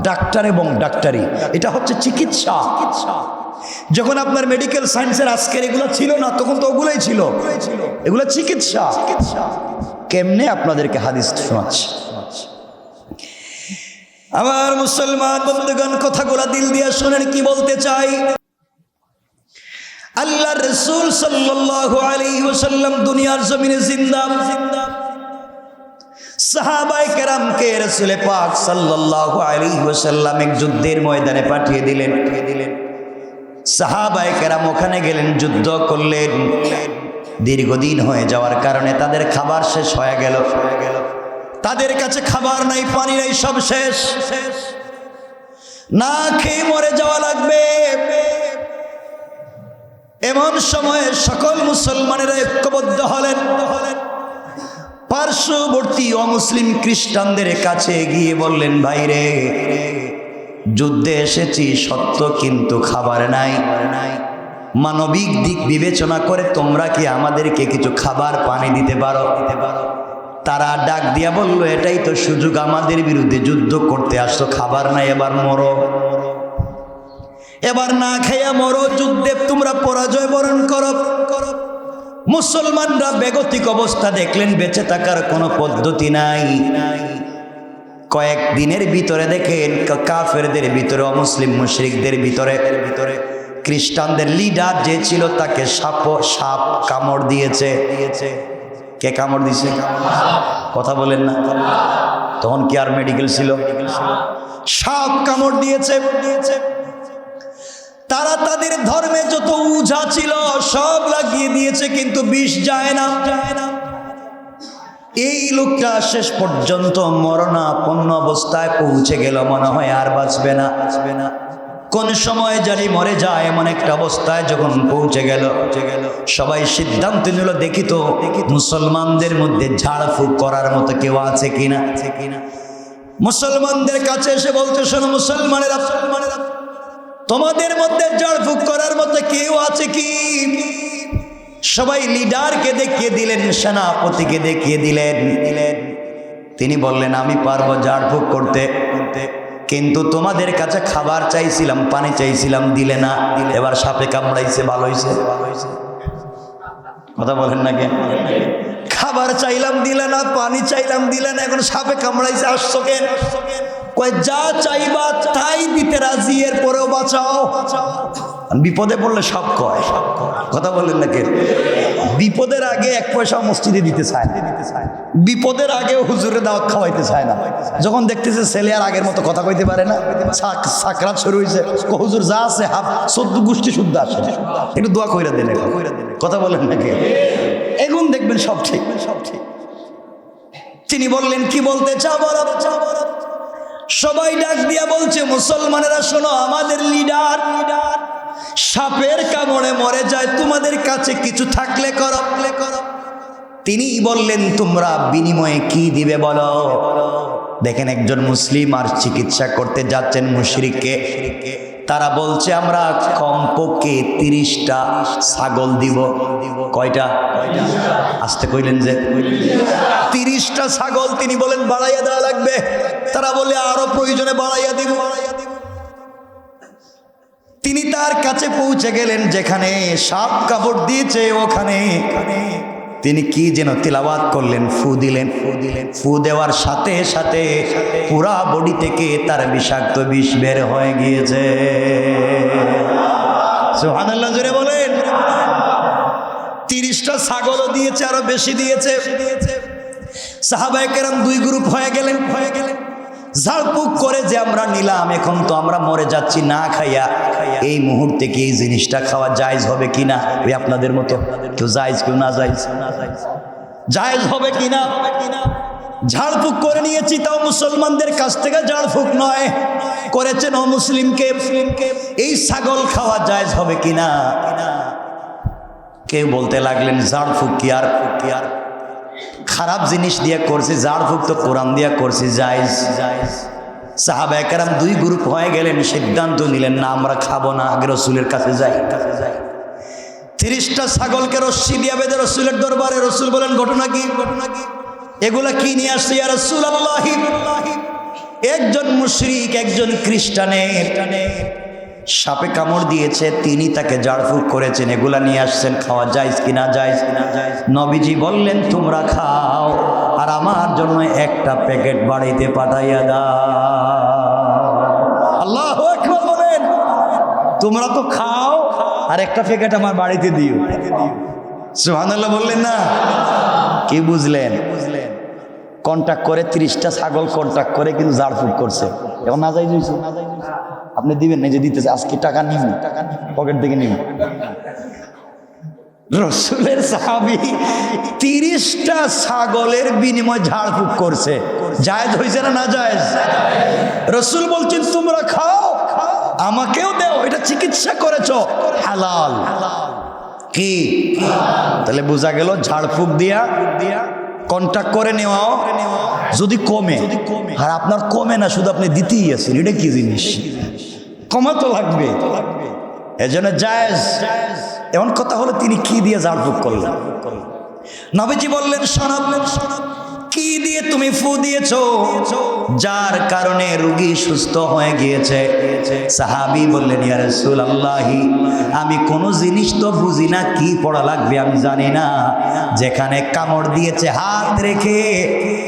Speaker 1: ডাক্তার এবং ডাক্তারি। এটা হচ্ছে চিকিৎসা। যখন আপনার মেডিকেল সায়েন্সের আজকের এগুলো ছিল না, তখন তো ওগুলোই ছিল, এগুলো চিকিৎসা। কেমনে আপনাদেরকে হাদিস শোনাচ্ছি। আমার মুসলমান বন্ধুগণ, কথাগুলো দিল দিয়ে শুনেন কি বলতে চাই। আল্লাহর রাসূল সাল্লাল্লাহু আলাইহি ওয়াসাল্লাম দুনিয়ার জমিনে জিন্দা। সাহাবায়ে কেরামকে রাসূল পাক সাল্লাল্লাহু আলাইহি ওয়াসাল্লাম এক যুদ্ধের ময়দানে পাঠিয়ে দিলেন। সাহাবায়ে কেরাম ওখানে গেলেন, যুদ্ধ করলেন। দীর্ঘদিন হয়ে যাওয়ার কারণে তাদের খাবার শেষ হয়ে গেল। তাদের কাছে খাবার নাই, পানি নাই, সব শেষ। না খেয়ে মরে যাওয়া লাগবে। এমন সময়ে সকল মুসলমানেরা ঐক্যবদ্ধ হলেন। পার্শ্ববর্তী অমুসলিম খ্রিস্টানদের কাছে গিয়ে বললেন, ভাইরে, যুদ্ধে এসেছি সত্য, কিন্তু খাবার নাই। মানবিক দিক বিবেচনা করে তোমরা কি আমাদেরকে কিছু খাবার পানি দিতে পারো? তারা ডাক দিয়া বলল, এটাই তো সুযোগ, আমাদের বিরুদ্ধে যুদ্ধ করতে আসছো, খাবার নাই, এবার মরো, এবার না খাইয়া মরো, যুদ্ধে তোমরা পরাজয় বরণ করো। মুসলমানরা বেগতিক অবস্থা দেখলেন, বেঁচে থাকার কোনো পদ্ধতি নাই। কয়েকদিনের ভিতরে দেখেন কাফেরদের ভিতরে, অমুসলিম মুশরিকদের ভিতরে খ্রিস্টানদের লিডার যে ছিল তাকে সাপ কামড় দিয়েছে। কে কামড় দিয়েছে? কথা বলেন না। তখন কি আর মেডিকেল ছিল? সাপ কামড় দিয়েছে। তারা তাদের ধর্মে যত উঝা ছিল সব লাগিয়ে দিয়েছে, কিন্তু বিষ যায় না। এই লোকটা শেষ পর্যন্ত মরণাপন্ন অবস্থায় পৌঁছে গেল, মনে হয় আর বাঁচবে না। কোন সময় জানি মরে যায়, এমন একটা অবস্থায় যখন পৌঁছে গেল, সবাই সিদ্ধান্ত নিল, দেখি তো মুসলমানদের মধ্যে ঝাড়ফুঁক করার মতো কেউ আছে কিনা। মুসলমানদের কাছে এসে বলতে, শোনো মুসলমানেরা, তোমাদের মধ্যে ঝাড়ফুঁক করার মতো কেউ আছে কি? সবাই লিডারকে দেখিয়ে দিলেন, সেনাপতিকে দেখিয়ে দিলেন। তিনি বললেন, আমি পারবো ঝাড়ফুঁক করতে, কিন্তু তোমাদের কাছে খাবার চাইছিলাম, পানি চাইছিলাম, দিলে না। এবার সাপে কামড়াইছে, ভালো হয়েছে। কথা বলেন না কেন? খাবার চাইলাম দিলে না, পানি চাইলাম দিলে না, এখন সাপে কামড়াইছে, আসছো কেন? কয় যা চাইবা তাই দিতে রাজি, এরপরেও বাঁচাও। বিপদে পড়লে সব কয়। কথা বলেন না কেন? বিপদের আগে এক পয়সা মসজিদে দিতে চায় না, বিপদের আগেও হুজুরে দাওয়াত খাওয়াইতে চায় না। যখন দেখতেছে ছেলে আর আগের মতো কথা কইতে পারে না, সাকরাত শুরু হয়েছে, হুজুর যা আছে হাফ 14 গোষ্ঠী শুদ্ধ আসে, একটু দোয়া কইরা দেন। কথা বলেন না কেন? এখন দেখবেন সব ঠিক। তিনি বললেন, কি বলতে চাও বলো। সবাই ডাক দিয়া বলছে, মুসলমানেরা শোনো, আমাদের লিডার সাপের কামড়ে মরে যায়, তোমাদের কাছে কিছু থাকলে করো। তিনি বললেন, তোমরা বিনিময়ে কি দিবে বলো। দেখেন, একজন মুসলিম আর চিকিৎসা করতে যাচ্ছেন মুশরিককে, তারা বলছে আমরা কমপক্ষে 30টা ছাগল দিব। কয়টা? আসতে কইলেন যে 30টা ছাগল। তিনি বলেন বাড়াইয়া দেওয়া লাগবে। তারা বলে আরো প্রয়োজনে বাড়াইয়া দিব। তিনি তার কাছে পৌঁছে গেলেন, যেখানে সাপ কামড় দিয়েছে ওখানে তিনি কি যেন তিলাওয়াত করলেন, ফু দিলেন। ফু দেওয়ার সাথে সাথে পুরা বডি থেকে তার বিষাক্ত বিষ বের হয়ে গিয়েছে। সুবহানাল্লাহ, জোরে বলেন। 30টা ছাগলও দিয়েছে, আরো বেশি দিয়েছে। সাহাবায়ে কেরাম 2 গ্রুপ হয়ে গেলেন। ঝাড়ফুঁক করে যে আমরা নিলাম, এখন তো আমরা মরে যাচ্ছি না খাইয়া, এই মুহূর্তে কি এই জিনিসটা খাওয়া জায়েজ হবে কিনা? ওই আপনাদের মতো কেউ জায়েজ, কেউ না জায়েজ। জায়েজ হবে কিনা? ঝাড়ফুঁক করে নিয়েছি, তাও মুসলমানদের কাছ থেকে ঝাড়ফুঁক নয়, করেছেন অমুসলিমকে। এই ছাগল খাওয়া জায়েজ হবে কিনা? কেউ বলতে লাগলেন, ঝাড়ফুঁক কি আর খারাপ জিনিস দিয়ে করছি, ঝাড়ফুঁক তো কোরআন দিয়া করছি, জায়েজ। সাহাবায়ে কেরাম 2 গ্রুপ হয়ে গেলেন, সিদ্ধান্ত নিলেন, না আমরা খাবো না, আগে রসুলের কাছে যাই। 30টা ছাগলকে রশ্মি দিয়া বেঁধে রসুলের দরবারে। রসুল বলেন, ঘটনা কি? এগুলা কি নিয়ে আসছে ইয়া রাসূলুল্লাহ? একজন মুশরিক, একজন খ্রিস্টানের সাপে কামড় দিয়েছে, তিনি তাকে ঝাড়ফুঁক করেছেন, এগুলা নিয়ে আসছেন, খাওয়া জায়েজ কিনা? জায়েজ। নবীজি বললেন, তোমরা খাও, আর আমার জন্য একটা প্যাকেট বাড়িতে পাঠাইয়া দাও। আল্লাহু আকবার বলেন। তোমরা তো খাও, আর একটা প্যাকেট আমার বাড়িতে দিও। সুবহানাল্লাহ বললেন না? কি বুঝলেন? কন্ট্যাক্ট করে 30টা ছাগল কন্ট্যাক্ট করে কিন্তু ঝাড়ফুঁক করছে। এখন না যাই হইছে, আপনি দিবেন না, যে দিতেছে আজকে টাকা নিন, পকেট থেকে নিন। রসুলের সাহাবী 30টা ছাগলের বিনিময়ে ঝাড়ফুঁক করছে, জায়েজ হয়েছে না? না জায়েজ। রসুল বলছেন, তোমরা খাও, আমাকেও দাও, এটা চিকিৎসা করেছো, হালাল। কি? তাহলে বোঝা গেল, ঝাড়ফুঁক দিয়া কন্ট্যাক্ট করে নেওয়াও যদি কমে, আর আপনার কমে না, শুধু আপনি দিতেই আছেন, এটা কি জিনিস? কমা তো লাগবে। এজন্য জায়েজ। এমন কথা হলো তিনি কি দিয়ে ঝাড়ফুঁক করলেন? নবীজি বললেন, শোনাবলেন, কি দিয়ে তুমি ফু দিয়েছো যার কারণে রোগী সুস্থ হয়ে গিয়েছে? সাহাবী বললেন, ইয়া রাসূলুল্লাহ, আমি কোনো জিনিস তো বুঝি না, কি পড়া লাগবে আমি জানি না। যেখানে কামড় দিয়েছে হাত রেখে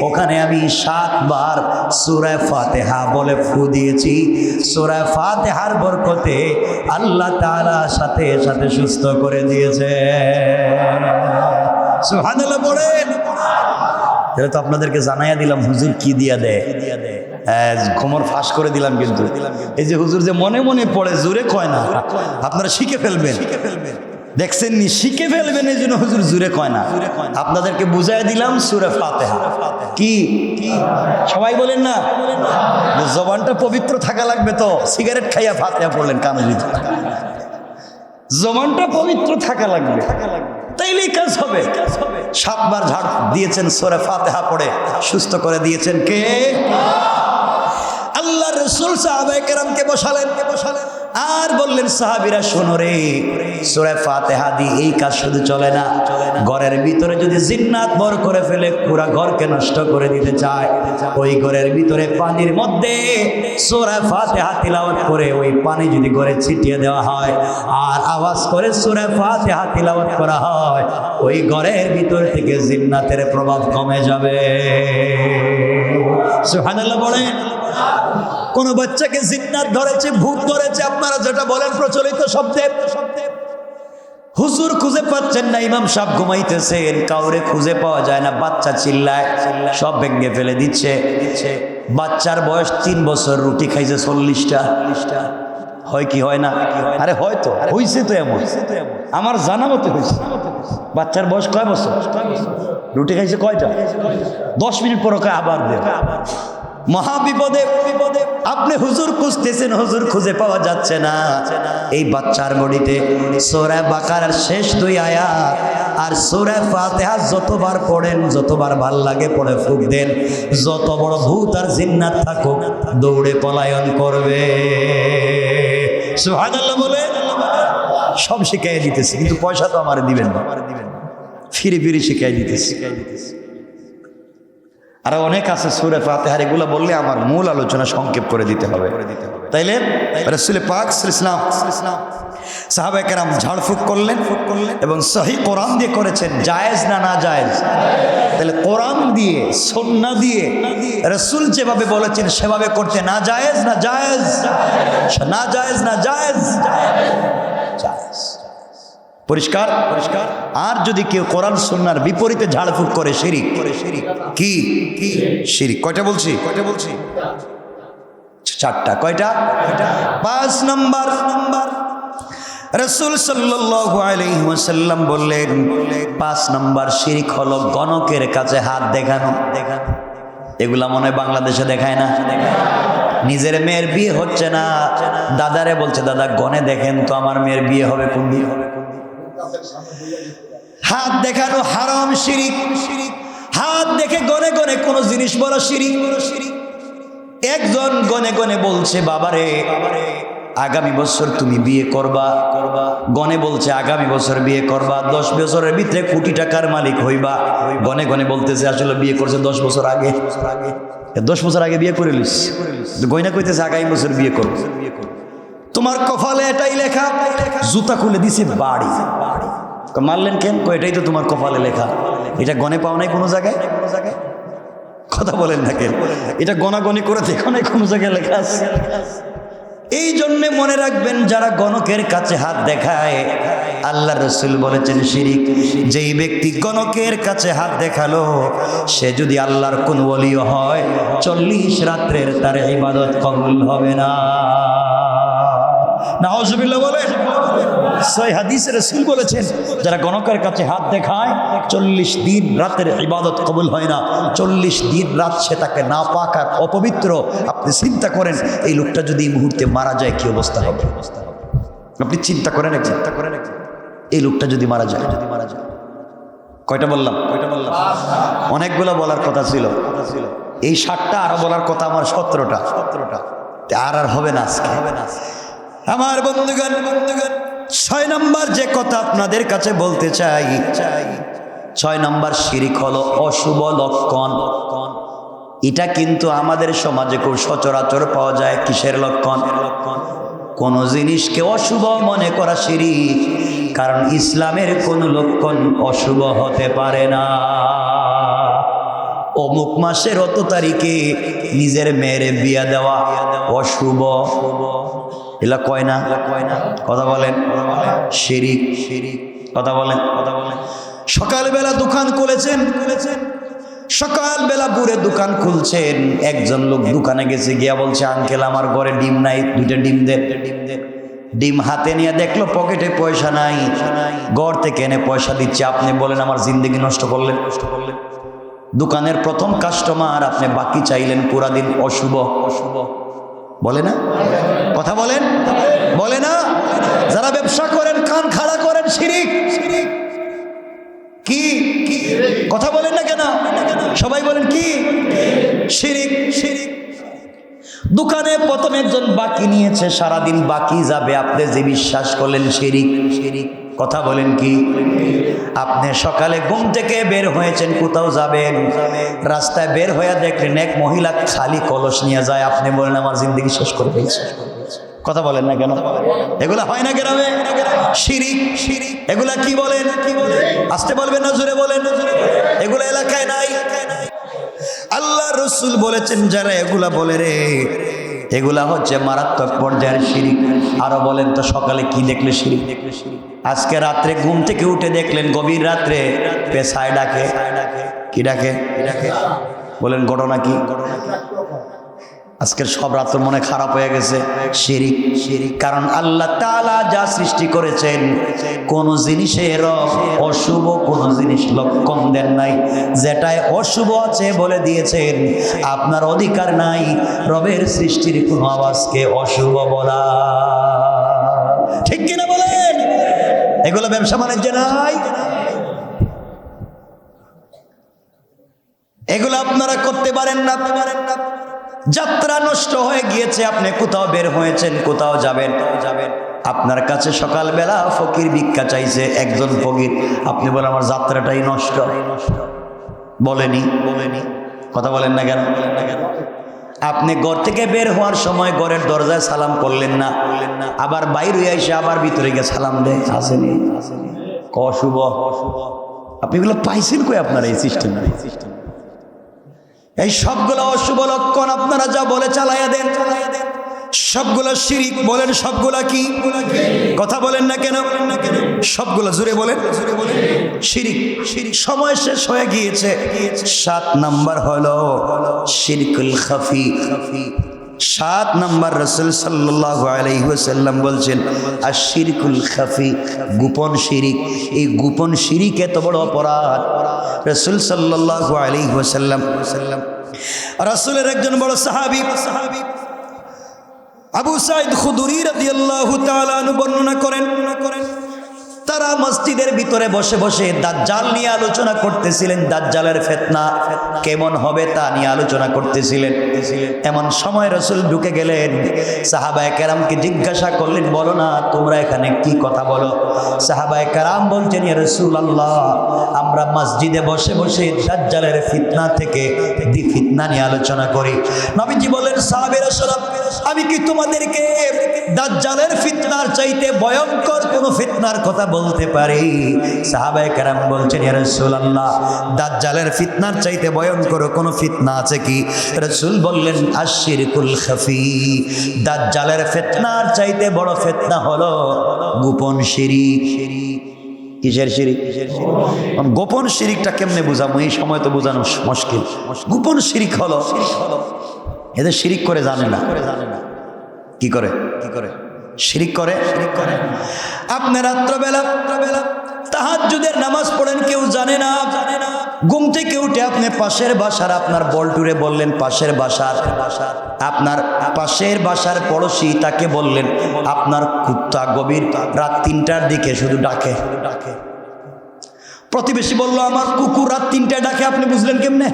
Speaker 1: ওখানে আমি 7 বার সূরা ফাতিহা বলে ফু দিয়েছি। সূরা ফাতিহার বরকতে আল্লাহ তাআলা সাথে সাথে সুস্থ করে দিয়েছে। সুবহানাল্লাহ বলেন। তাহলে তো আপনাদেরকে জানাইয়া দিলাম হুজুর কি দিয়া দেয়, ঘুমর ফাঁস করে দিলাম। কিন্তু এই যে হুজুর যে মনে মনে পড়ে, জোরে কয় না, আপনারা শিখে ফেলবেন। দেখছেন নি, শিখে ফেলবেন, এই জন্য হুজুর জোরে কয় না। আপনাদেরকে বুঝাই দিলাম সূরা ফাতিহা কি। সবাই বলেন না, জবানটা পবিত্র থাকা লাগবে। তো সিগারেট খাইয়া ফাতিহা পড়লেন কানে ভিতরে, জবানটা পবিত্র থাকা লাগবে, তাইলেই কাজ হবে। 7 বার ঝাড় দিয়েছেন, সূরা ফাতিহা পড়ে সুস্থ করে দিয়েছেন কে? আল্লাহ রাসূল সাহাবায়ে কেরামকে বসালেন আর বললেন, সাহাবীরা শোনো রে, সূরা ফাতিহা দিয়ে এই কাজ শুধু চলে না, ঘরের ভিতরে যদি জিন্নাত ভর করে ফেলে, পুরা ঘরকে নষ্ট করে দিতে চায়, ওই ঘরের ভিতরে পানির মধ্যে সূরা ফাতিহা তিলাওয়াত করে ওই পানি যদি ঘরে ছিটিয়ে দেওয়া হয় আর আওয়াজ করে সূরা ফাতিহা তিলাওয়াত করা হয়, ওই ঘরের ভিতর থেকে জিন্নাতের প্রভাব কমে যাবে। সুবহানাল্লাহ বলেন। কোন বাচ্চাকে জিন্নাত ধরেছে, ভূত ধরেছে, আপনারা যেটা বলেন প্রচলিত শব্দে, হুজুর খুঁজে পাচ্ছেন না, ইমাম সাহেব ঘুমাইতেছেন, কাউরে খুঁজে পাওয়া যায় না, বাচ্চা চিল্লায়, সব ভেঙে ফেলে দিচ্ছে। বাচ্চার বয়স 3 বছর, রুটি খাইছে 40টা। হয় কি হয় না? আরে হয়তো হইছে, তো এমন আমার জানা মতে হয়েছে। বাচ্চার বয়স কয় বছর? রুটি খাইছে কয়টা? 10 মিনিট পর আবার দেব। মহা বিপদে আপনি হুজুর খুঁজতেছেন, হুজুর খুঁজে পাওয়া যাচ্ছে না। এই বাচ্চার বডিতে সূরা বাকারার শেষ 2 আয়াত আর সূরা ফাতিহা যতবার পড়েন, যতবার ভাল লাগে পড়ে ফুঁক দেন, যত বড় ভূত আর জিন্নাত থাকুক দৌড়ে পলায়ন করবে। সুবহানাল্লাহ বলে। সব শিখাই দিতেছি, কিন্তু পয়সা তো আমার দিবেন না, ফিরে ফিরে শিখাই দিতেছি। আর অনেক আছে সূরা ফাতিহার, এগুলো বললে আমার মূল আলোচনা সংক্ষেপ করে দিতে হবে। তাইলে রাসূল পাক সাল্লাল্লাহু আলাইহি ওয়াসাল্লাম সাহাবায়ে কেরাম ঝাড়ফুঁক করলেন এবং সহি কোরআন দিয়ে করেছেন। জায়েজ না না জায়েজ? তাহলে কোরআন দিয়ে, সুন্নাহ দিয়ে রাসূল যেভাবে বলেছেন সেভাবে করতে না জায়েজ না জায়েজ? না জায়েজ না জায়েজ? জায়েজ। পরিষ্কার? আর যদি কেউ কোরআন সুন্নাহর বিপরীতে ঝাড়ফুঁক করে, শিরিক। কি শিরিক? কয়টা বলছি? 4টা। কয়টা? 5 নম্বর রাসূল সাল্লাল্লাহু আলাইহি ওয়াসাল্লাম বললেন, 5 নম্বর শিরিক হলো গণকের কাছে হাত দেখানো। এগুলা মনে হয় বাংলাদেশে দেখায় না। নিজের মেয়ের বিয়ে হচ্ছে না, দাদারে বলছে, দাদা গনে দেখেন তো আমার মেয়ের বিয়ে হবে কোন দিন। হাত দেখানো হারাম, শিরিক। হাত দেখে গনে গনে কোনো জিনিস বলা শিরিক। একজন গনে গনে বলছে, বাবারে আগামী বছর তুমি বিয়ে করবা। গনে বলছে আগামী বছর বিয়ে করবা, 10 বছরের ভিতরে কোটি টাকার মালিক হইবা। গনে গনে বলতেছে আসলে বিয়ে করছে 10 বছর আগে। 10 বছর আগে বিয়ে করে লিস, গয়না কইতেছে আগামী বছর বিয়ে করবো। তোমার কপালে এটাই লেখা। জুতা খুলে দিছে বাড়ি। মারলেন কেন? এটাই তো তোমার কপালে লেখা। এটা গনে পাও নাই কোনো জায়গায়? কথা বলেন না কেন? এটা গনাগনি করে দেখো নাই কোনো জায়গায় লেখা আছে? এই জন্যে মনে রাখবেন, যারা গণকের কাছে হাত দেখায়, আল্লাহ রাসূল বলেছেন শিরিক। যেই ব্যক্তি গণকের কাছে হাত দেখালো, সে যদি আল্লাহর কোন ওলিও হয়, 40 রাত্রের তার ইবাদত কবুল হবে না। নাউজুবিল্লাহ বলেন। সহিহ হাদিসে রাসূল বলেছেন, যারা গণকের কাছে হাত দেখায় 40 দিন রাতের ইবাদত কবুল হয় না। 40 দিন রাত সে তাকে নাপাক আর অপবিত্র। আপনি চিন্তা করেন, এই লোকটা যদি এই মুহূর্তে মারা যায় কি অবস্থা হবে? আপনি চিন্তা করেন, এই লোকটা যদি মারা যায়। কয়টা বললাম? অনেকগুলো বলার কথা ছিল। এই 7টা, আরো বলার কথা আমার 17টা। আর হবে না আজকে। আমার বন্ধুগণ 6 নম্বর যে কথা আপনাদের কাছে বলতে চাই, 6 নম্বর শিরক হলো অশুভ লক্ষণ। এটা কিন্তু আমাদের সমাজে খুব সচরাচর পাওয়া যায়। কিসের লক্ষণ? কোন জিনিসকে অশুভ মনে করা শিরক, কারণ ইসলামের কোন লক্ষণ অশুভ হতে পারে না। অমুক মাসের অত তারিখে নিজের মেয়ের বিয়া দেওয়া অশুভ, এলা কয় না? কথা বলেন, শিরক। কথা বলেন। সকালবেলা দোকান খুলেছেন, সকালবেলা ভোরে দোকান খুলছেন, একজন লোক দোকানে গেছে, গিয়া বলছে আঙ্কেল আমার ঘরে ডিম নাই, 2টা ডিম দেন। ডিম হাতে নিয়ে দেখলো পকেটে পয়সা নাই, ঘর থেকে এনে পয়সা দিচ্ছে। আপনি বলেন আমার জিন্দেগি নষ্ট করলেন। দোকানের প্রথম কাস্টমার, আপনি বাকি চাইলেন পুরা দিন, অশুভ। বলে না? কথা বলেন, বলে না? যারা ব্যবসা করেন কান খাড়া করেন, শিরক। কি কথা বলেন না কেন? সবাই বলেন কি? শিরক। দোকানে প্রথম একজন বাকি নিয়েছে, সারাদিন বাকি যাবে, আপনি যে বিশ্বাস করলেন শিরক। কথা বলেন কি? আপনি সকালে ঘুম থেকে বের হয়েছেন, কোথাও যাবেন, রাস্তায় বের হয়ে দেখলেন এক মহিলা খালি কলস নিয়ে যায়, আপনি বলেন আমার জিন্দগি শেষ করে ফেলছে। কথা বলেন না কেন? এগুলা হয় না গ্রামে? শিরক। এগুলা কি বলেন? আসতে বলবেন না জোরে বলেন? এগুলা এলাকায় নাই। আল্লাহ রসুল বলেছেন যারা এগুলা বলে রে, এগুলা হচ্ছে মারাত্মক পর্যায়ের শিরক। আরো বলেন তো সকালে কি দেখলে শিরক? আজকে রাত্রে ঘুম থেকে উঠে দেখলেন গভীর রাত্রে পেশায় ডাকে। কি ডাকে? বলেন ঘটনা কি? আজকের সব রাত মনে খারাপ হয়ে গেছে। শিরক। কারণ আল্লাহ তাআলা যা সৃষ্টি করেছেন, কোন জিনিসের অশুভ কোন জিনিস লক্ষণ দেন নাই। যেটায় অশুভ আছে বলে দিয়েছেন, আপনার অধিকার নাই রবের সৃষ্টির কোন আওয়াজকে অশুভ বলা। ঠিক কিনা বলেন? এগুলো ব্যবসা বাণিজ্য নাই, এগুলো আপনারা করতে পারেন না। যাত্রা নষ্ট হয়ে গিয়েছে, আপনি কোথাও বের হয়েছেন, কোথাও যাবেন, আপনার কাছে সকালবেলা ফকির ভিক্ষা চাইছে একজন ফকির, আপনি বলেন আমার যাত্রাটাই নষ্ট। বলেনি? কথা বলেন না কেন? আপনি ঘর থেকে বের হওয়ার সময় ঘরের দরজায় সালাম করলেন না, আবার বাইরে এসে আবার ভিতরে গিয়ে সালাম দেয়, আসেনি? অশুভ। আপনি এগুলো পাইছেন কই? আপনারা এই সিস্টেম, এই সবগুলো অশুভ লক্ষণ আপনারা যা বলে চালাইয়া দেন, সবগুলো শিরক। বলেন সবগুলা কি? কথা বলেন না কেন? সবগুলো জোরে বলেন, শিরক। সময় শেষ হয়ে গিয়েছে। 7 নাম্বার হলো শিরকুল খাফি। 7 নাম্বার রাসূল সাল্লাল্লাহু আলাইহি ওয়াসাল্লাম বলছেন আশ-শিরকুল খাফি, গোপন শিরক। এই গোপন শিরক এত বড় অপরাধ। রাসূল সাল্লাল্লাহু আলাইহি ওয়াসাল্লাম, রাসূলের একজন বড় সাহাবী আবু সাঈদ খুদরি রাদিয়াল্লাহু তাআলা আনহু বর্ণনা করেন, তারা মসজিদের ভিতরে বসে বসে দাজ্জাল নিয়ে আলোচনা করতেছিলেন। দাজ্জালের ফিতনা কেমন হবে তা নিয়ে আলোচনা করতেছিলেন। এমন সময় রাসূল ঢুকে গেলেন, সাহাবায়ে কেরামকে জিজ্ঞাসা করলেন, বলো না তোমরা এখানে কি কথা বলো? সাহাবায়ে কেরাম বলছেন, ইয়া রাসূলুল্লাহ, আমরা মসজিদে বসে বসে দাজ্জালের ফিতনা থেকে ফিতনা নিয়ে আলোচনা করি। নবীজি বলেন, সাহাবীরা শোনো, আমি কি তোমাদেরকে দাজ্জালের ফিতনার চাইতে ভয়ঙ্কর কোন ফিতনার কথা বলতে পারি? সাহাবায়ে কেরাম বলছেন, ইয়া রাসূলুল্লাহ, দাজ্জালের ফিতনার চাইতে ভয়ঙ্কর কোন ফিতনা আছে কি? রাসূল বললেন, আশ-শিরকুল খাফি, দাজ্জালের ফিতনার চাইতে বড় ফিতনা হলো গোপন শিরক। কিসের শিরক? গোপন শিরকটা কেমনে বুঝাবো? এই সময় তো বোঝানো মুশকিল। গোপন শিরক হলো, এদের শিরক করে জানে না। কি করে? শিরক করে। আপনি রাত্রবেলা তাহাজ্জুদের নামাজ পড়েন, কেউ জানে না। ঘুম থেকে উঠে আপনি পাশের বাসার আপনার বল্টুরে বললেন, পাশের বাসার আপনার পাশের বাসার পড়োশি তাকে বললেন, আপনার কুত্তা গভীর রাত 3টার দিকে শুধু ডাকে। প্রতিবেশী বলল, আমার কুকুর রাত 3টায় ডাকে। আপনি বুঝলেন কেমনে?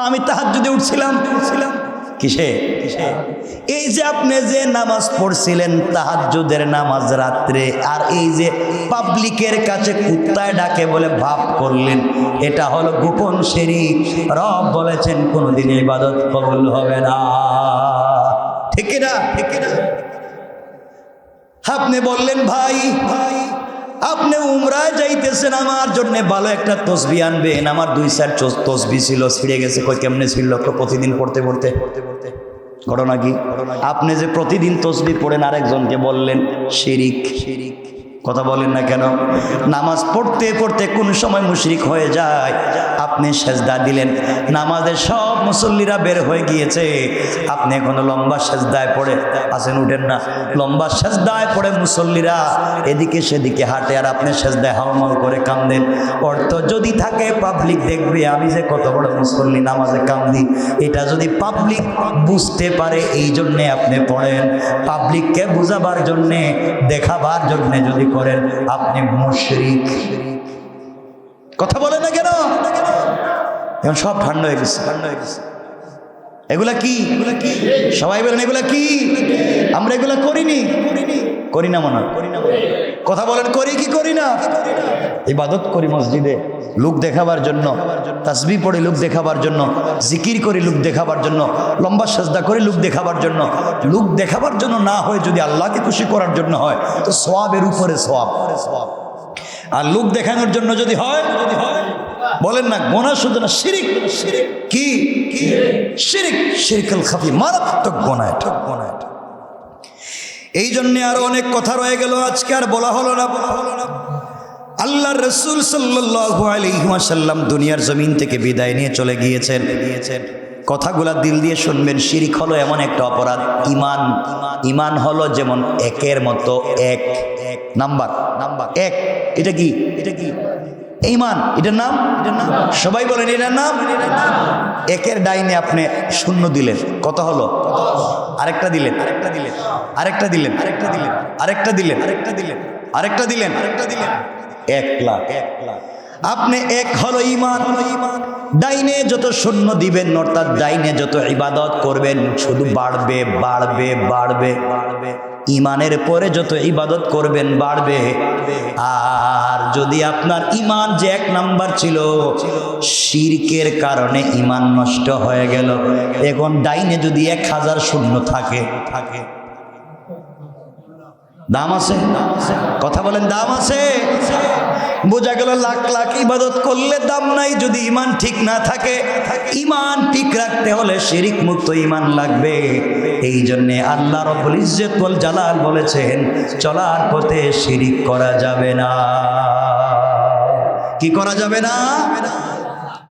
Speaker 1: আমি তাহাজ্জুদে উঠছিলাম। কিসে? এই যে আপনি যে নামাজ পড়ছিলেন তাহাজ্জুদের নামাজ রাত্রে, আর এই যে পাবলিকের কাছে কুত্তায় ডাকে বলে ভাব করলেন, এটা হলো গোপন শিরক। রব বলেছেন কোনদিন ইবাদত কবুল হবে না। ঠিক না? ঠিক না? আপনি বললেন ভাই আপনি উমরায় যাইতেছেন, আমার জন্য ভালো একটা তসবি আনবেন। আমার 2-4 তসবি ছিল, ছিঁড়ে গেছে। কই কেমনে ছিল? প্রতিদিন পড়তে পড়তে ঘটনা কি? আপনি যে প্রতিদিন তসবি পড়েন আরেকজনকে বললেন, শিরিক। কথা বলেন না কেন? নামাজ পড়তে পড়তে কোন সময় মুশরিক হয়ে যায়। আপনি সেজদা দিলেন, নামাজের সব মুসল্লিরা বের হয়ে গিয়েছে, আপনি এখনো লম্বা সেজদায় পড়ে আছেন, উঠেন না। লম্বা সেজদায় পড়ে মুসল্লিরা এদিকে সেদিকে হাঁটে, আর আপনি সেজদায় হাউমাউ করে কান্দেন। অর্থ যদি থাকে পাবলিক দেখবে আমি যে কত বড় মুসল্লি, নামাজে কান্দি, এটা যদি পাবলিক বুঝতে পারে এই জন্যে আপনি পড়েন। পাবলিককে বুঝাবার জন্যে, দেখাবার জন্যে যদি করেন, আপনি মুশরিক। কথা বলে না কেন? এখন সব ঠান্ডা হয়ে গেছে। এগুলা কি? সবাই বলেন এগুলা কি? আমরা এগুলা করিনি, করি না মনে। কথা বলেন করি কি করি না? ইবাদত করি মসজিদে লোক দেখাবার জন্য, তাসবিহ পড়ি লোক দেখাবার জন্য, জিকির করি লোক দেখাবার জন্য, লম্বা সাজদা করি লোক দেখাবার জন্য। লোক দেখাবার জন্য না হয়, যদি আল্লাহকে খুশি করার জন্য হয় তো সওয়াবের উপরে সওয়াব। আর লোক দেখানোর জন্য যদি হয়, বলেন না গোনা শুধু না, শিরিক। কি শিরিক? শিরকুল খাফি, মারাত্মক গোনা এটা। এই জন্যে আরো অনেক কথা রয়ে গেল, আজকে আর বলা হলো না। আল্লাহর রাসূল সাল্লাল্লাহু আলাইহি ওয়াসাল্লাম দুনিয়ার জমিন থেকে বিদায় নিয়ে চলে গিয়েছেন। কথাগুলা দিল দিয়ে শুনবেন। শিরিক হলো এমন একটা অপরাধ, ইমান হলো যেমন একের মতো, এক নাম্বার এক। এটা কি? ঈমান, এটার নাম। সবাই বলেন এটার নাম। একের ডাইনে আপনি শূন্য দিলেন, কত হলো? আরেকটা দিলেন, আরেকটা দিলেন, আরেকটা দিলেন, আরেকটা দিলেন, 1 লাখ। আপনি এক হলো ঈমান। ডাইনে যত শূন্য দিবেন, অর্থাৎ ডাইনে যত ইবাদত করবেন, শুধু বাড়বে বাড়বে বাড়বে। ঈমানের পরে যত ইবাদত করবেন বাড়বে। আর যদি আপনার ঈমান যে 1 নাম্বার ছিল, শিরকের কারণে ঈমান নষ্ট হয়ে গেল, এখন ডাইনে যদি 1000 শূন্য থাকে, দাম আছে? কথা বলেন দাম আছে? বোঝা গেল লাখ লাখ ইবাদত করলে দাম নাই যদি ঈমান ঠিক না থাকে। ঈমান ঠিক রাখতে হলে শিরিক মুক্ত ঈমান লাগবে। এই জন্যে আল্লাহ রাব্বুল ইজ্জত ওয়াল জালাল বলেছেন, চলার পথে শিরিক করা যাবে না। কি করা যাবে না?